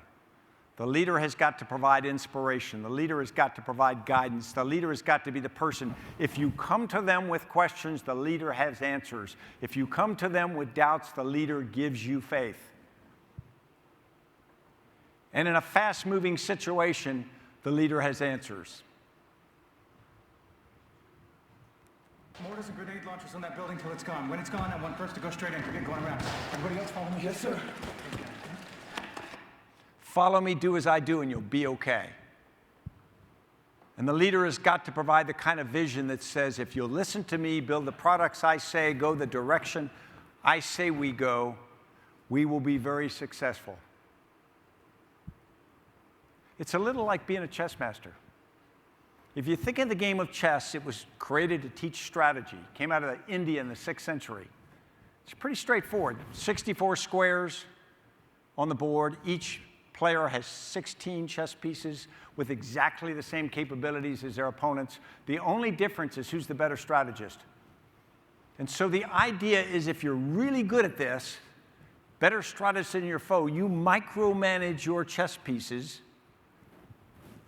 The leader has got to provide inspiration. The leader has got to provide guidance. The leader has got to be the person. If you come to them with questions, the leader has answers. If you come to them with doubts, the leader gives you faith. And in a fast-moving situation, the leader has answers. Mortars and grenade launchers on that building till it's gone. When it's gone, I want first to go straight in. Forget going around. Everybody else follow me? Yes, sir. Follow me, do as I do, and you'll be okay. And the leader has got to provide the kind of vision that says, if you'll listen to me, build the products I say, go the direction I say we go, we will be very successful. It's a little like being a chess master. If you think of the game of chess, it was created to teach strategy. It came out of India in the 6th century. It's pretty straightforward. 64 squares on the board. Each player has 16 chess pieces with exactly the same capabilities as their opponents. The only difference is who's the better strategist. And so the idea is if you're really good at this, better strategist than your foe, you micromanage your chess pieces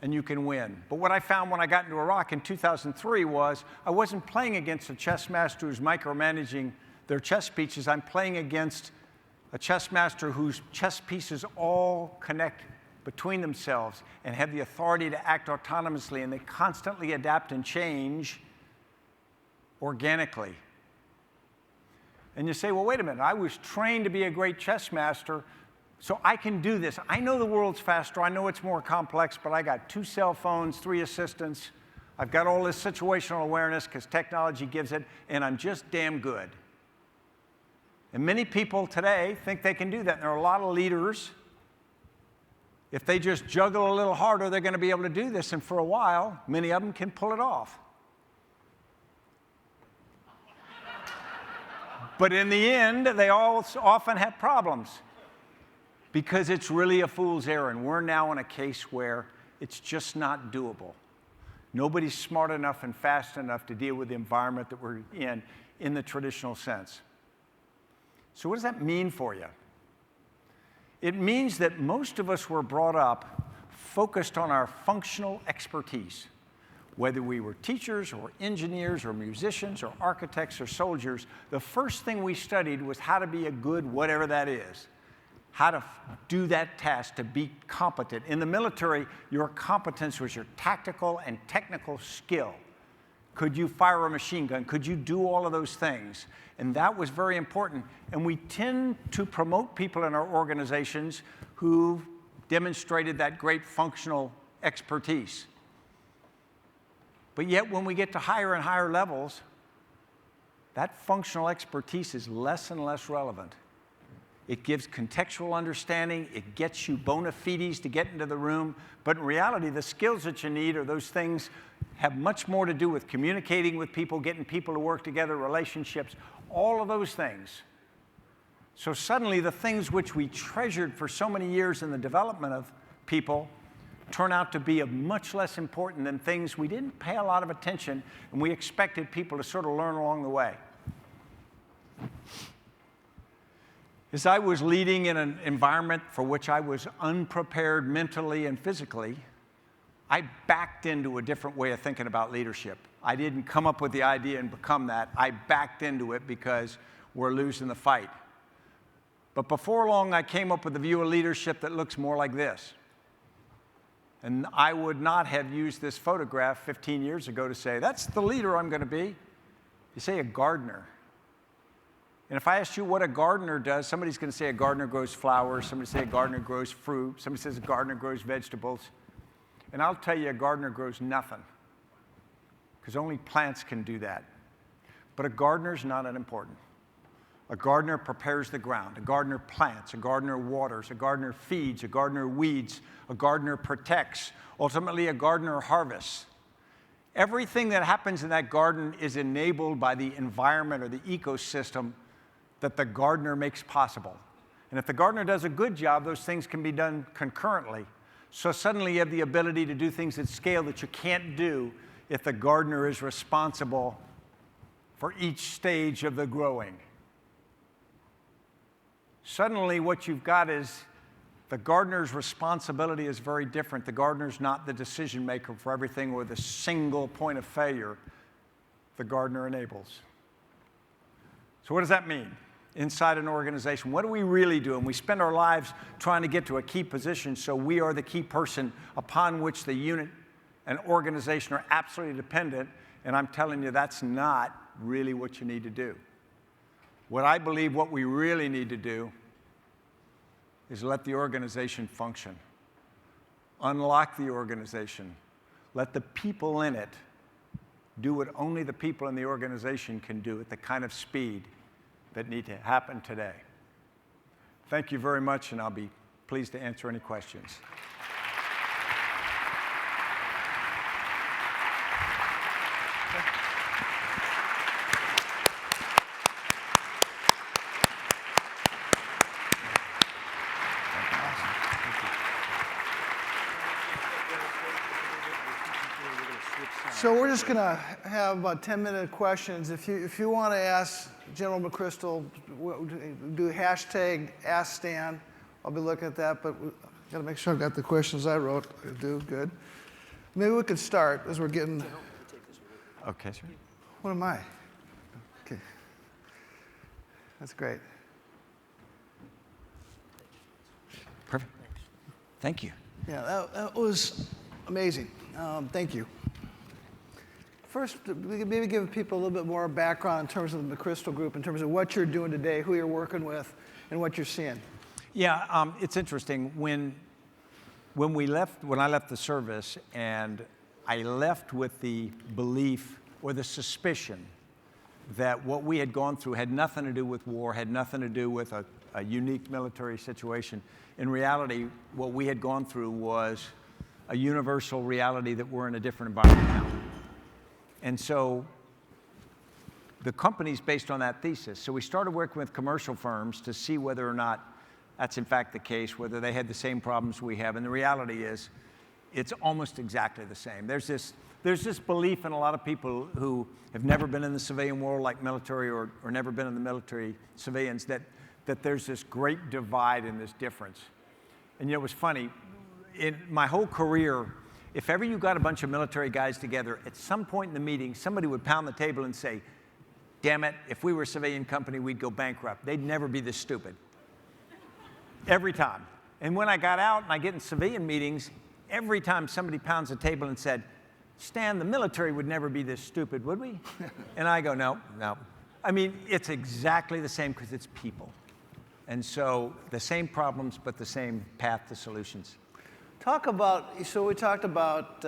and you can win. But what I found when I got into Iraq in 2003 was I wasn't playing against a chess master who's micromanaging their chess pieces. I'm playing against a chess master whose chess pieces all connect between themselves and have the authority to act autonomously, and they constantly adapt and change organically. And you say, well, wait a minute, I was trained to be a great chess master So I can do this. I know the world's faster. I know it's more complex, but I got 2 cell phones, 3 assistants. I've got all this situational awareness because technology gives it, and I'm just damn good. And many people today think they can do that. And there are a lot of leaders. If they just juggle a little harder, they're going to be able to do this. And for a while, many of them can pull it off. But in the end, they all often have problems because it's really a fool's errand. We're now in a case where it's just not doable. Nobody's smart enough and fast enough to deal with the environment that we're in the traditional sense. So what does that mean for you? It means that most of us were brought up focused on our functional expertise. Whether we were teachers or engineers or musicians or architects or soldiers, the first thing we studied was how to be a good whatever that is, how to do that task, to be competent. In the military, your competence was your tactical and technical skill. Could you fire a machine gun? Could you do all of those things? And that was very important. And we tend to promote people in our organizations who demonstrated that great functional expertise. But yet, when we get to higher and higher levels, that functional expertise is less and less relevant. It gives contextual understanding. It gets you bona fides to get into the room. But in reality, the skills that you need are those things have much more to do with communicating with people, getting people to work together, relationships, all of those things. So suddenly, the things which we treasured for so many years in the development of people turn out to be of much less important than things we didn't pay a lot of attention and we expected people to sort of learn along the way. As I was leading in an environment for which I was unprepared mentally and physically, I backed into a different way of thinking about leadership. I didn't come up with the idea and become that. I backed into it because we're losing the fight. But before long, I came up with a view of leadership that looks more like this. And I would not have used this photograph 15 years ago to say, that's the leader I'm going to be. You say a gardener. And if I asked you what a gardener does, somebody's going to say a gardener grows flowers, somebody say a gardener grows fruit, somebody says a gardener grows vegetables. And I'll tell you a gardener grows nothing, because only plants can do that. But a gardener's not unimportant. A gardener prepares the ground, a gardener plants, a gardener waters, a gardener feeds, a gardener weeds, a gardener protects, ultimately a gardener harvests. Everything that happens in that garden is enabled by the environment or the ecosystem that the gardener makes possible. And if the gardener does a good job, those things can be done concurrently. So suddenly you have the ability to do things at scale that you can't do if the gardener is responsible for each stage of the growing. Suddenly what you've got is the gardener's responsibility is very different. The gardener's not the decision maker for everything or the single point of failure the gardener enables. So what does that mean inside an organization? What do we really do? And we spend our lives trying to get to a key position so we are the key person upon which the unit and organization are absolutely dependent. And I'm telling you, that's not really what you need to do. What I believe what we really need to do is let the organization function. Unlock the organization. Let the people in it do what only the people in the organization can do at the kind of speed that need to happen today. Thank you very much, and I'll be pleased to answer any questions. So we're just going to have about 10-minute questions. If you want to ask General Mcchrystal, do hashtag #AskStan. I'll be looking at that, but I've got to make sure I've got the questions I wrote. I do, good. Maybe we could start as we're getting. Okay, sir. What am I? Okay. That's great. Perfect. Thank you. Yeah, that was amazing. Thank you. First, we could maybe give people a little bit more background in terms of the Mcchrystal Group, in terms of what you're doing today, who you're working with, and what you're seeing. Yeah, it's interesting. When I left the service, and I left with the belief or the suspicion that what we had gone through had nothing to do with war, had nothing to do with a unique military situation. In reality, what we had gone through was a universal reality that we're in a different environment now. And so the company's based on that thesis. So we started working with commercial firms to see whether or not that's in fact the case, whether they had the same problems we have. And the reality is, it's almost exactly the same. There's this belief in a lot of people who have never been in the civilian world like military or never been in the military civilians that there's this great divide and this difference. And you know, it was funny, in my whole career, if ever you got a bunch of military guys together, at some point in the meeting, somebody would pound the table and say, damn it, if we were a civilian company, we'd go bankrupt. They'd never be this stupid. Every time. And when I got out and I get in civilian meetings, every time somebody pounds the table and said, Stan, the military would never be this stupid, would we? And I go, no. I mean, it's exactly the same because it's people. And so the same problems, but the same path to solutions. Talk about, so we talked about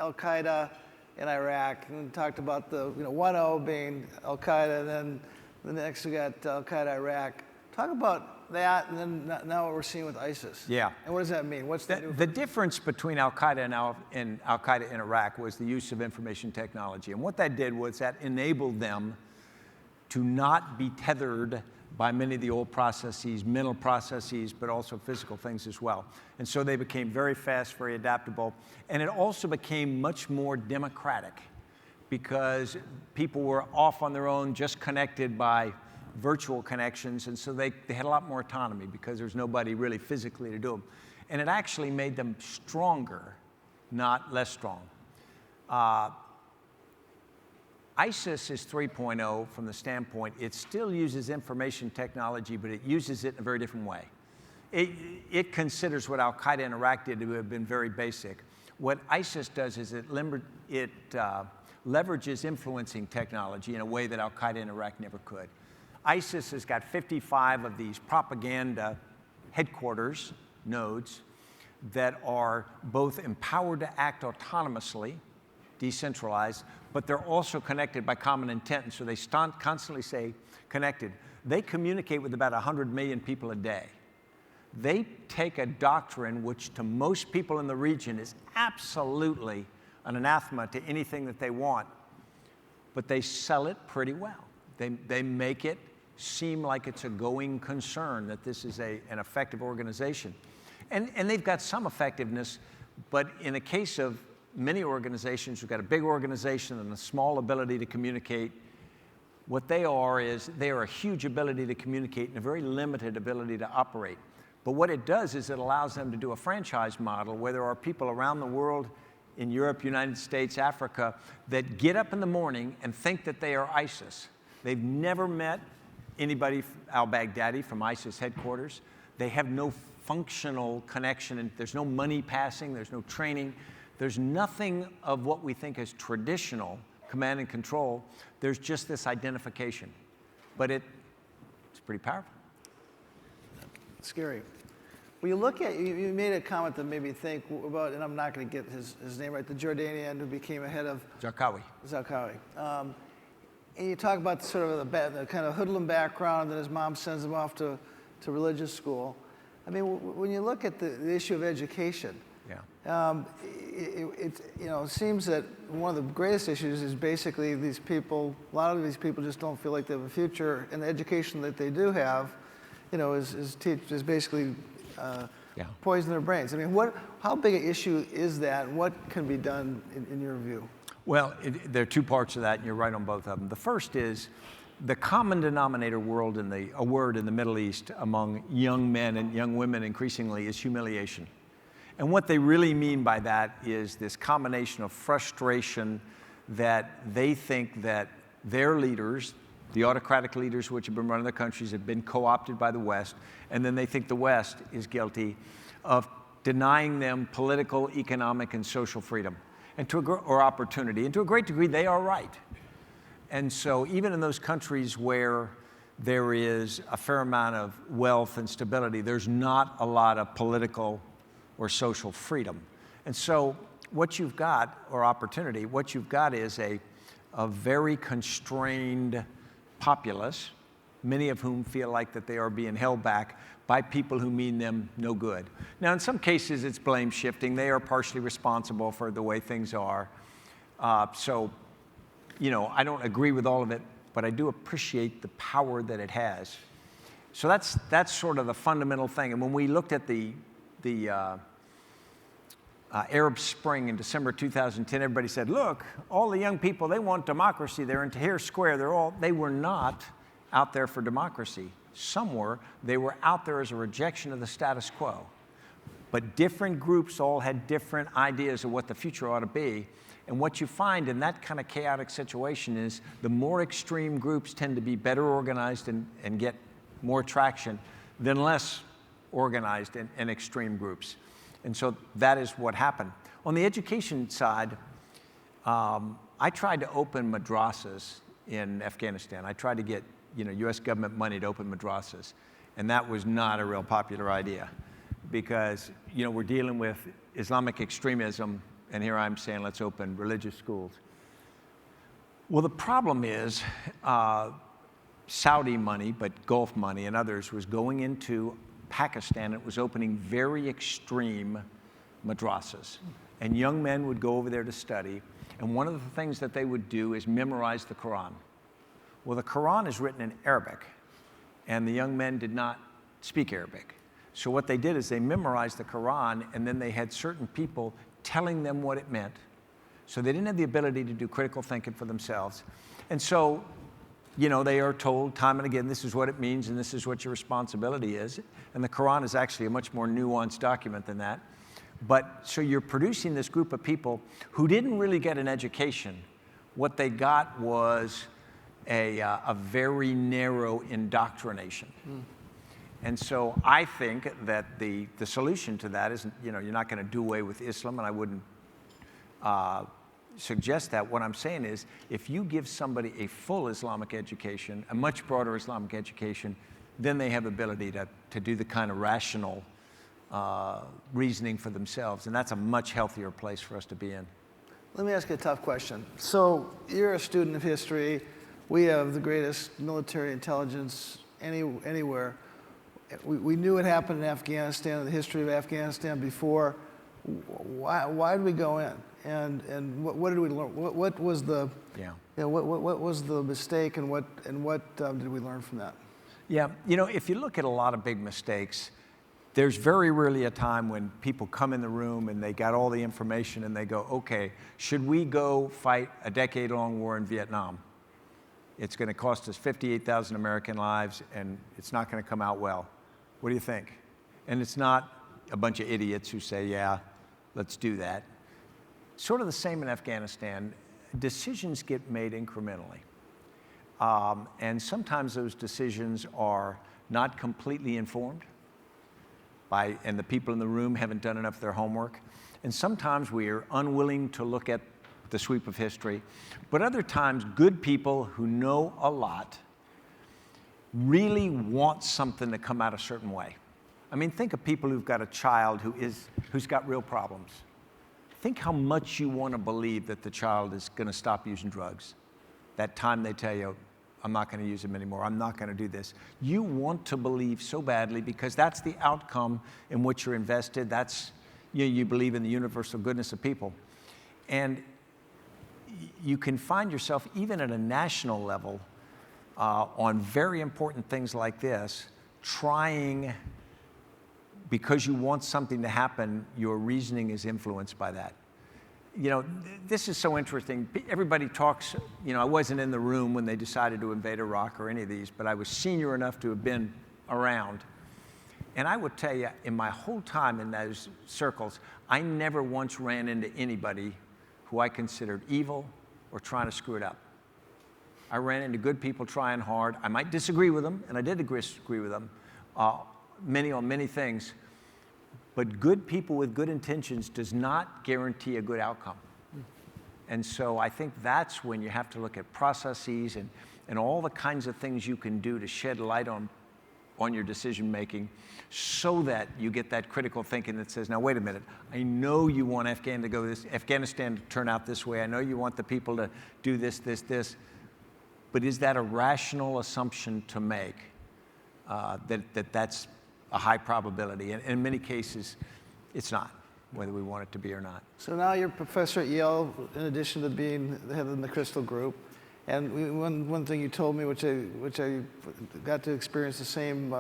Al-Qaeda in Iraq, and we talked about the 1-0 being Al-Qaeda, and then the next we got Al-Qaeda Iraq. Talk about that, and then now what we're seeing with ISIS. Yeah. And what does that mean? What's the difference between Al-Qaeda and Al-Qaeda in Iraq was the use of information technology. And what that did was that enabled them to not be tethered by many of the old processes, mental processes, but also physical things as well. And so they became very fast, very adaptable. And it also became much more democratic because people were off on their own, just connected by virtual connections, and so they had a lot more autonomy because there's nobody really physically to do them. And it actually made them stronger, not less strong. ISIS is 3.0 from the standpoint, it still uses information technology, but it uses it in a very different way. It considers what Al-Qaeda in Iraq did to have been very basic. What ISIS does is it leverages influencing technology in a way that Al-Qaeda in Iraq never could. ISIS has got 55 of these propaganda headquarters, nodes, that are both empowered to act autonomously, decentralized, but they're also connected by common intent, and so they constantly stay connected. They communicate with about 100 million people a day. They take a doctrine which to most people in the region is absolutely an anathema to anything that they want, but they sell it pretty well. They make it seem like it's a going concern, that this is an effective organization. And they've got some effectiveness, but in the case of many organizations, you've got a big organization and a small ability to communicate. What they are is they are a huge ability to communicate and a very limited ability to operate. But what it does is it allows them to do a franchise model where there are people around the world, in Europe, United States, Africa, that get up in the morning and think that they are ISIS. They've never met anybody, al-Baghdadi from ISIS headquarters. They have no functional connection, and there's no money passing, there's no training. There's nothing of what we think is traditional command and control. There's just this identification. But it's pretty powerful. Scary. Well, you look at, you made a comment that made me think about, and I'm not going to get his name right, the Jordanian who became a head of Zarqawi. And you talk about sort of the kind of hoodlum background, and his mom sends him off to religious school. I mean, when you look at the issue of education, it seems that one of the greatest issues is basically these people, a lot of these people just don't feel like they have a future, and the education that they do have, is basically poison their brains. I mean, how big an issue is that, and what can be done in your view? Well, there are two parts of that, and you're right on both of them. The first is the common denominator word in the Middle East among young men and young women increasingly is humiliation. And what they really mean by that is this combination of frustration that they think that their leaders, the autocratic leaders which have been running their countries, have been co-opted by the West, and then they think the West is guilty of denying them political, economic, and social freedom, or opportunity. And to a great degree, they are right. And so even in those countries where there is a fair amount of wealth and stability. There's not a lot of political or social freedom. And so what you've got, or opportunity, what you've got is a very constrained populace, many of whom feel like that they are being held back by people who mean them no good. Now, in some cases, it's blame shifting. They are partially responsible for the way things are. So, you know, I don't agree with all of it, but I do appreciate the power that it has. So that's sort of the fundamental thing. And when we looked at the Arab Spring in December 2010, everybody said, look, all the young people, they want democracy. They're in Tahrir Square. They were not out there for democracy. Some were. They were out there as a rejection of the status quo. But different groups all had different ideas of what the future ought to be. And what you find in that kind of chaotic situation is the more extreme groups tend to be better organized and get more traction than less organized and extreme groups. And so that is what happened. On the education side, I tried to open madrasas in Afghanistan. I tried to get U.S. government money to open madrasas. And that was not a real popular idea because we're dealing with Islamic extremism, and here I'm saying let's open religious schools. Well, the problem is Saudi money, but Gulf money and others was going into Pakistan. It was opening very extreme madrasas. And young men would go over there to study. And one of the things that they would do is memorize the Quran. Well, the Quran is written in Arabic, and the young men did not speak Arabic. So what they did is they memorized the Quran, and then they had certain people telling them what it meant. So they didn't have the ability to do critical thinking for themselves. And so, they are told time and again, this is what it means, and this is what your responsibility is. And the Quran is actually a much more nuanced document than that. But so you're producing this group of people who didn't really get an education. What they got was a very narrow indoctrination. And so I think that the solution to that is, you're not going to do away with Islam, and I wouldn't suggest that. What I'm saying is, if you give somebody a full Islamic education, a much broader Islamic education, then they have ability to do the kind of rational reasoning for themselves, and that's a much healthier place for us to be in. Let me ask you a tough question. So you're a student of history. We have the greatest military intelligence anywhere. We knew what happened in Afghanistan, the history of Afghanistan before. Why did we go in? And what did we learn? What was the what was the mistake, and what did we learn from that? Yeah, if you look at a lot of big mistakes, there's very rarely a time when people come in the room and they got all the information and they go, okay, should we go fight a decade-long war in Vietnam? It's going to cost us 58,000 American lives, and it's not going to come out well. What do you think? And it's not a bunch of idiots who say, yeah, let's do that. Sort of the same in Afghanistan. Decisions get made incrementally. And sometimes those decisions are not completely informed and the people in the room haven't done enough of their homework. And sometimes we are unwilling to look at the sweep of history. But other times, good people who know a lot really want something to come out a certain way. I mean, think of people who've got a child who's got real problems. Think how much you want to believe that the child is going to stop using drugs. That time they tell you, I'm not going to use them anymore, I'm not going to do this. You want to believe so badly because that's the outcome in which you're invested. That's, you believe in the universal goodness of people. And you can find yourself, even at a national level, on very important things like this, trying, because you want something to happen, your reasoning is influenced by that. This is so interesting. Everybody talks, I wasn't in the room when they decided to invade Iraq or any of these, but I was senior enough to have been around. And I would tell you, in my whole time in those circles, I never once ran into anybody who I considered evil or trying to screw it up. I ran into good people trying hard. I might disagree with them, and I did disagree with them, on many things. But good people with good intentions does not guarantee a good outcome. And so I think that's when you have to look at processes and all the kinds of things you can do to shed light on your decision making, so that you get that critical thinking that says, now wait a minute, I know you want Afghanistan to turn out this way. I know you want the people to do this, but is that a rational assumption to make that's a high probability? And in many cases, it's not, whether we want it to be or not. So now you're a professor at Yale, in addition to being the head of the Mcchrystal Group. And one thing you told me, which I got to experience the same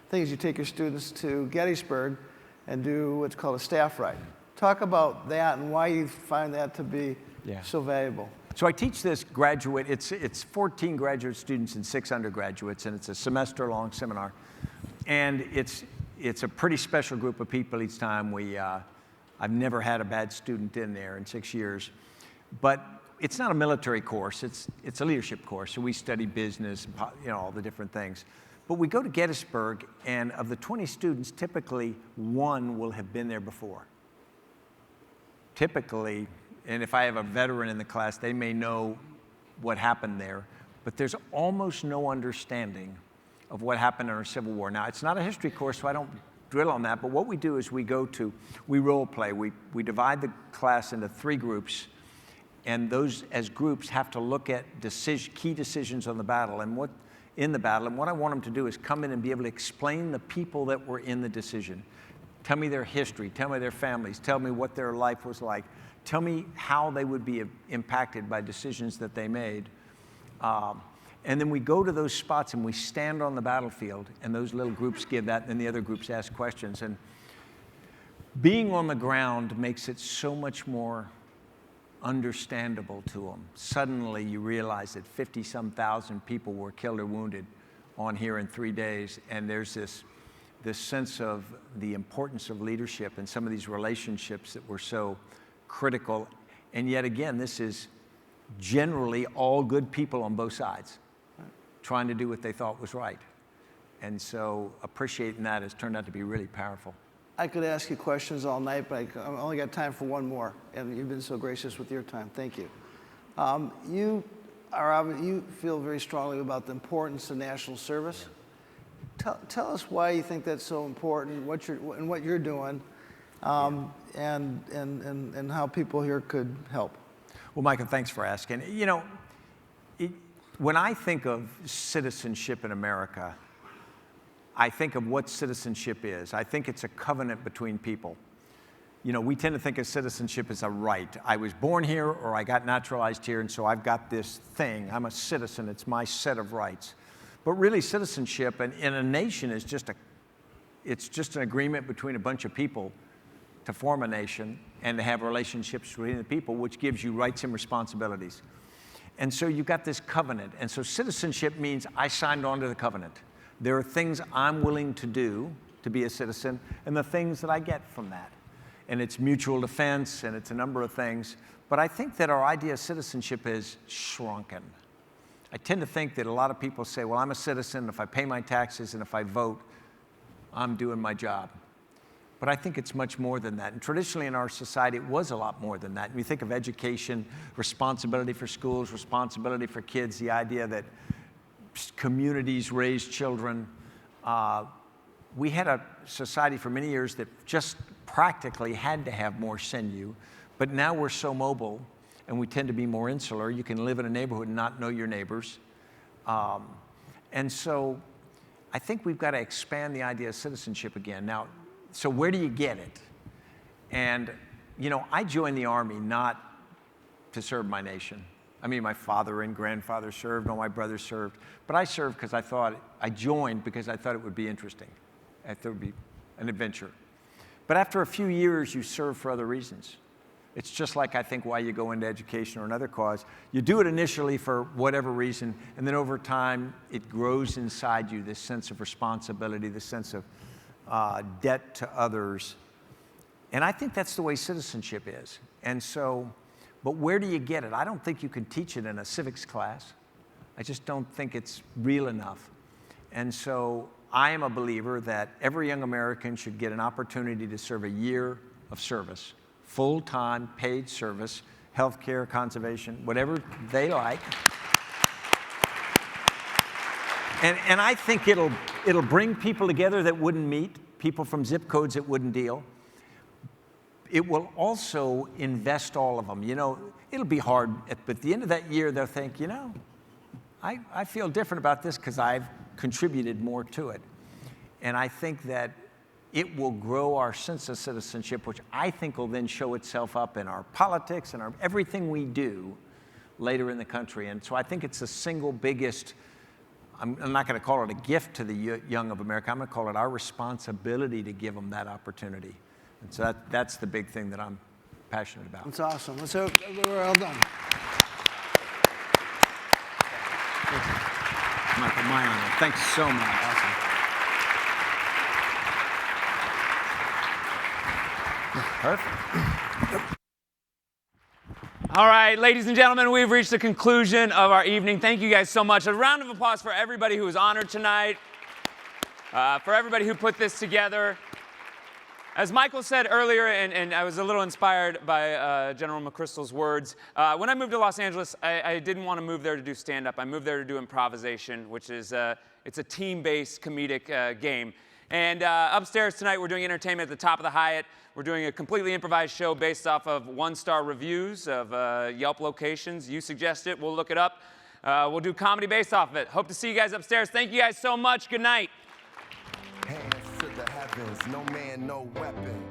thing, is you take your students to Gettysburg and do what's called a staff ride. Talk about that and why you find that to be so valuable. So I teach this graduate, it's 14 graduate students and 6 undergraduates, and it's a semester-long seminar. And it's a pretty special group of people each time. I've never had a bad student in there in 6 years. But it's not a military course, it's a leadership course. So we study business, all the different things. But we go to Gettysburg, and of the 20 students, typically 1 will have been there before. Typically, and if I have a veteran in the class, they may know what happened there, but there's almost no understanding of what happened in our Civil War. Now, it's not a history course, so I don't drill on that, but what we do is we role play. We divide the class into 3 groups, and those as groups have to look at key decisions on the battle and what I want them to do is come in and be able to explain the people that were in the decision. Tell me their history, tell me their families, tell me what their life was like, tell me how they would be impacted by decisions that they made. And then we go to those spots and we stand on the battlefield, and those little groups give that, and then the other groups ask questions. And being on the ground makes it so much more understandable to them. Suddenly you realize that 50-some thousand people were killed or wounded on here in 3 days, and there's this sense of the importance of leadership and some of these relationships that were so critical. And yet again, this is generally all good people on both sides trying to do what they thought was right. And so appreciating that has turned out to be really powerful. I could ask you questions all night, but I only got time for one more, and you've been so gracious with your time. Thank you. You feel very strongly about the importance of national service. Tell us why you think that's so important, what you're doing, and how people here could help. Well, Michael, thanks for asking. When I think of citizenship in America, I think of what citizenship is. I think it's a covenant between people. We tend to think of citizenship as a right. I was born here, or I got naturalized here, and so I've got this thing. I'm a citizen. It's my set of rights. But really, citizenship in a nation is just an agreement between a bunch of people to form a nation and to have relationships between the people, which gives you rights and responsibilities. And so you've got this covenant. And so citizenship means I signed on to the covenant. There are things I'm willing to do to be a citizen, and the things that I get from that. And it's mutual defense, and it's a number of things. But I think that our idea of citizenship has shrunken. I tend to think that a lot of people say, well, I'm a citizen, if I pay my taxes and if I vote, I'm doing my job. But I think it's much more than that. And traditionally in our society, it was a lot more than that. And you think of education, responsibility for schools, responsibility for kids, the idea that communities raise children. We had a society for many years that just practically had to have more sinew, but now we're so mobile and we tend to be more insular. You can live in a neighborhood and not know your neighbors. And so I think we've got to expand the idea of citizenship again. Now, so where do you get it? And, I joined the Army not to serve my nation. I mean, my father and grandfather served, all my brothers served, but I served because I joined because I thought it would be interesting. I thought it would be an adventure. But after a few years, you serve for other reasons. It's just like I think why you go into education or another cause. You do it initially for whatever reason, and then over time, it grows inside you, this sense of responsibility, this sense of debt to others. And I think that's the way citizenship is. And so, but where do you get it? I don't think you can teach it in a civics class. I just don't think it's real enough. And so I am a believer that every young American should get an opportunity to serve a year of service, full-time, paid service, healthcare, conservation, whatever they like. And I think it'll bring people together that wouldn't meet, people from zip codes that wouldn't deal. It will also invest all of them. You know, it'll be hard, but at the end of that year, they'll think, you know, I feel different about this because I've contributed more to it. And I think that it will grow our sense of citizenship, which I think will then show itself up in our politics and everything we do later in the country. And so I think it's the single biggest, I'm not going to call it a gift to the young of America. I'm going to call it our responsibility to give them that opportunity. And so that's the big thing that I'm passionate about. That's awesome. We're all done. Michael, my honor. Thanks so much. Awesome. Perfect. All right, ladies and gentlemen, we've reached the conclusion of our evening. Thank you guys so much. A round of applause for everybody who was honored tonight, for everybody who put this together. As Michael said earlier, and I was a little inspired by General Mcchrystal's words, when I moved to Los Angeles, I didn't want to move there to do stand-up. I moved there to do improvisation, which is it's a team-based comedic game. And upstairs tonight, we're doing entertainment at the top of the Hyatt. We're doing a completely improvised show based off of one-star reviews of Yelp locations. You suggest it, we'll look it up. We'll do comedy based off of it. Hope to see you guys upstairs. Thank you guys so much. Good night. Hands to the heavens, no man, no weapon.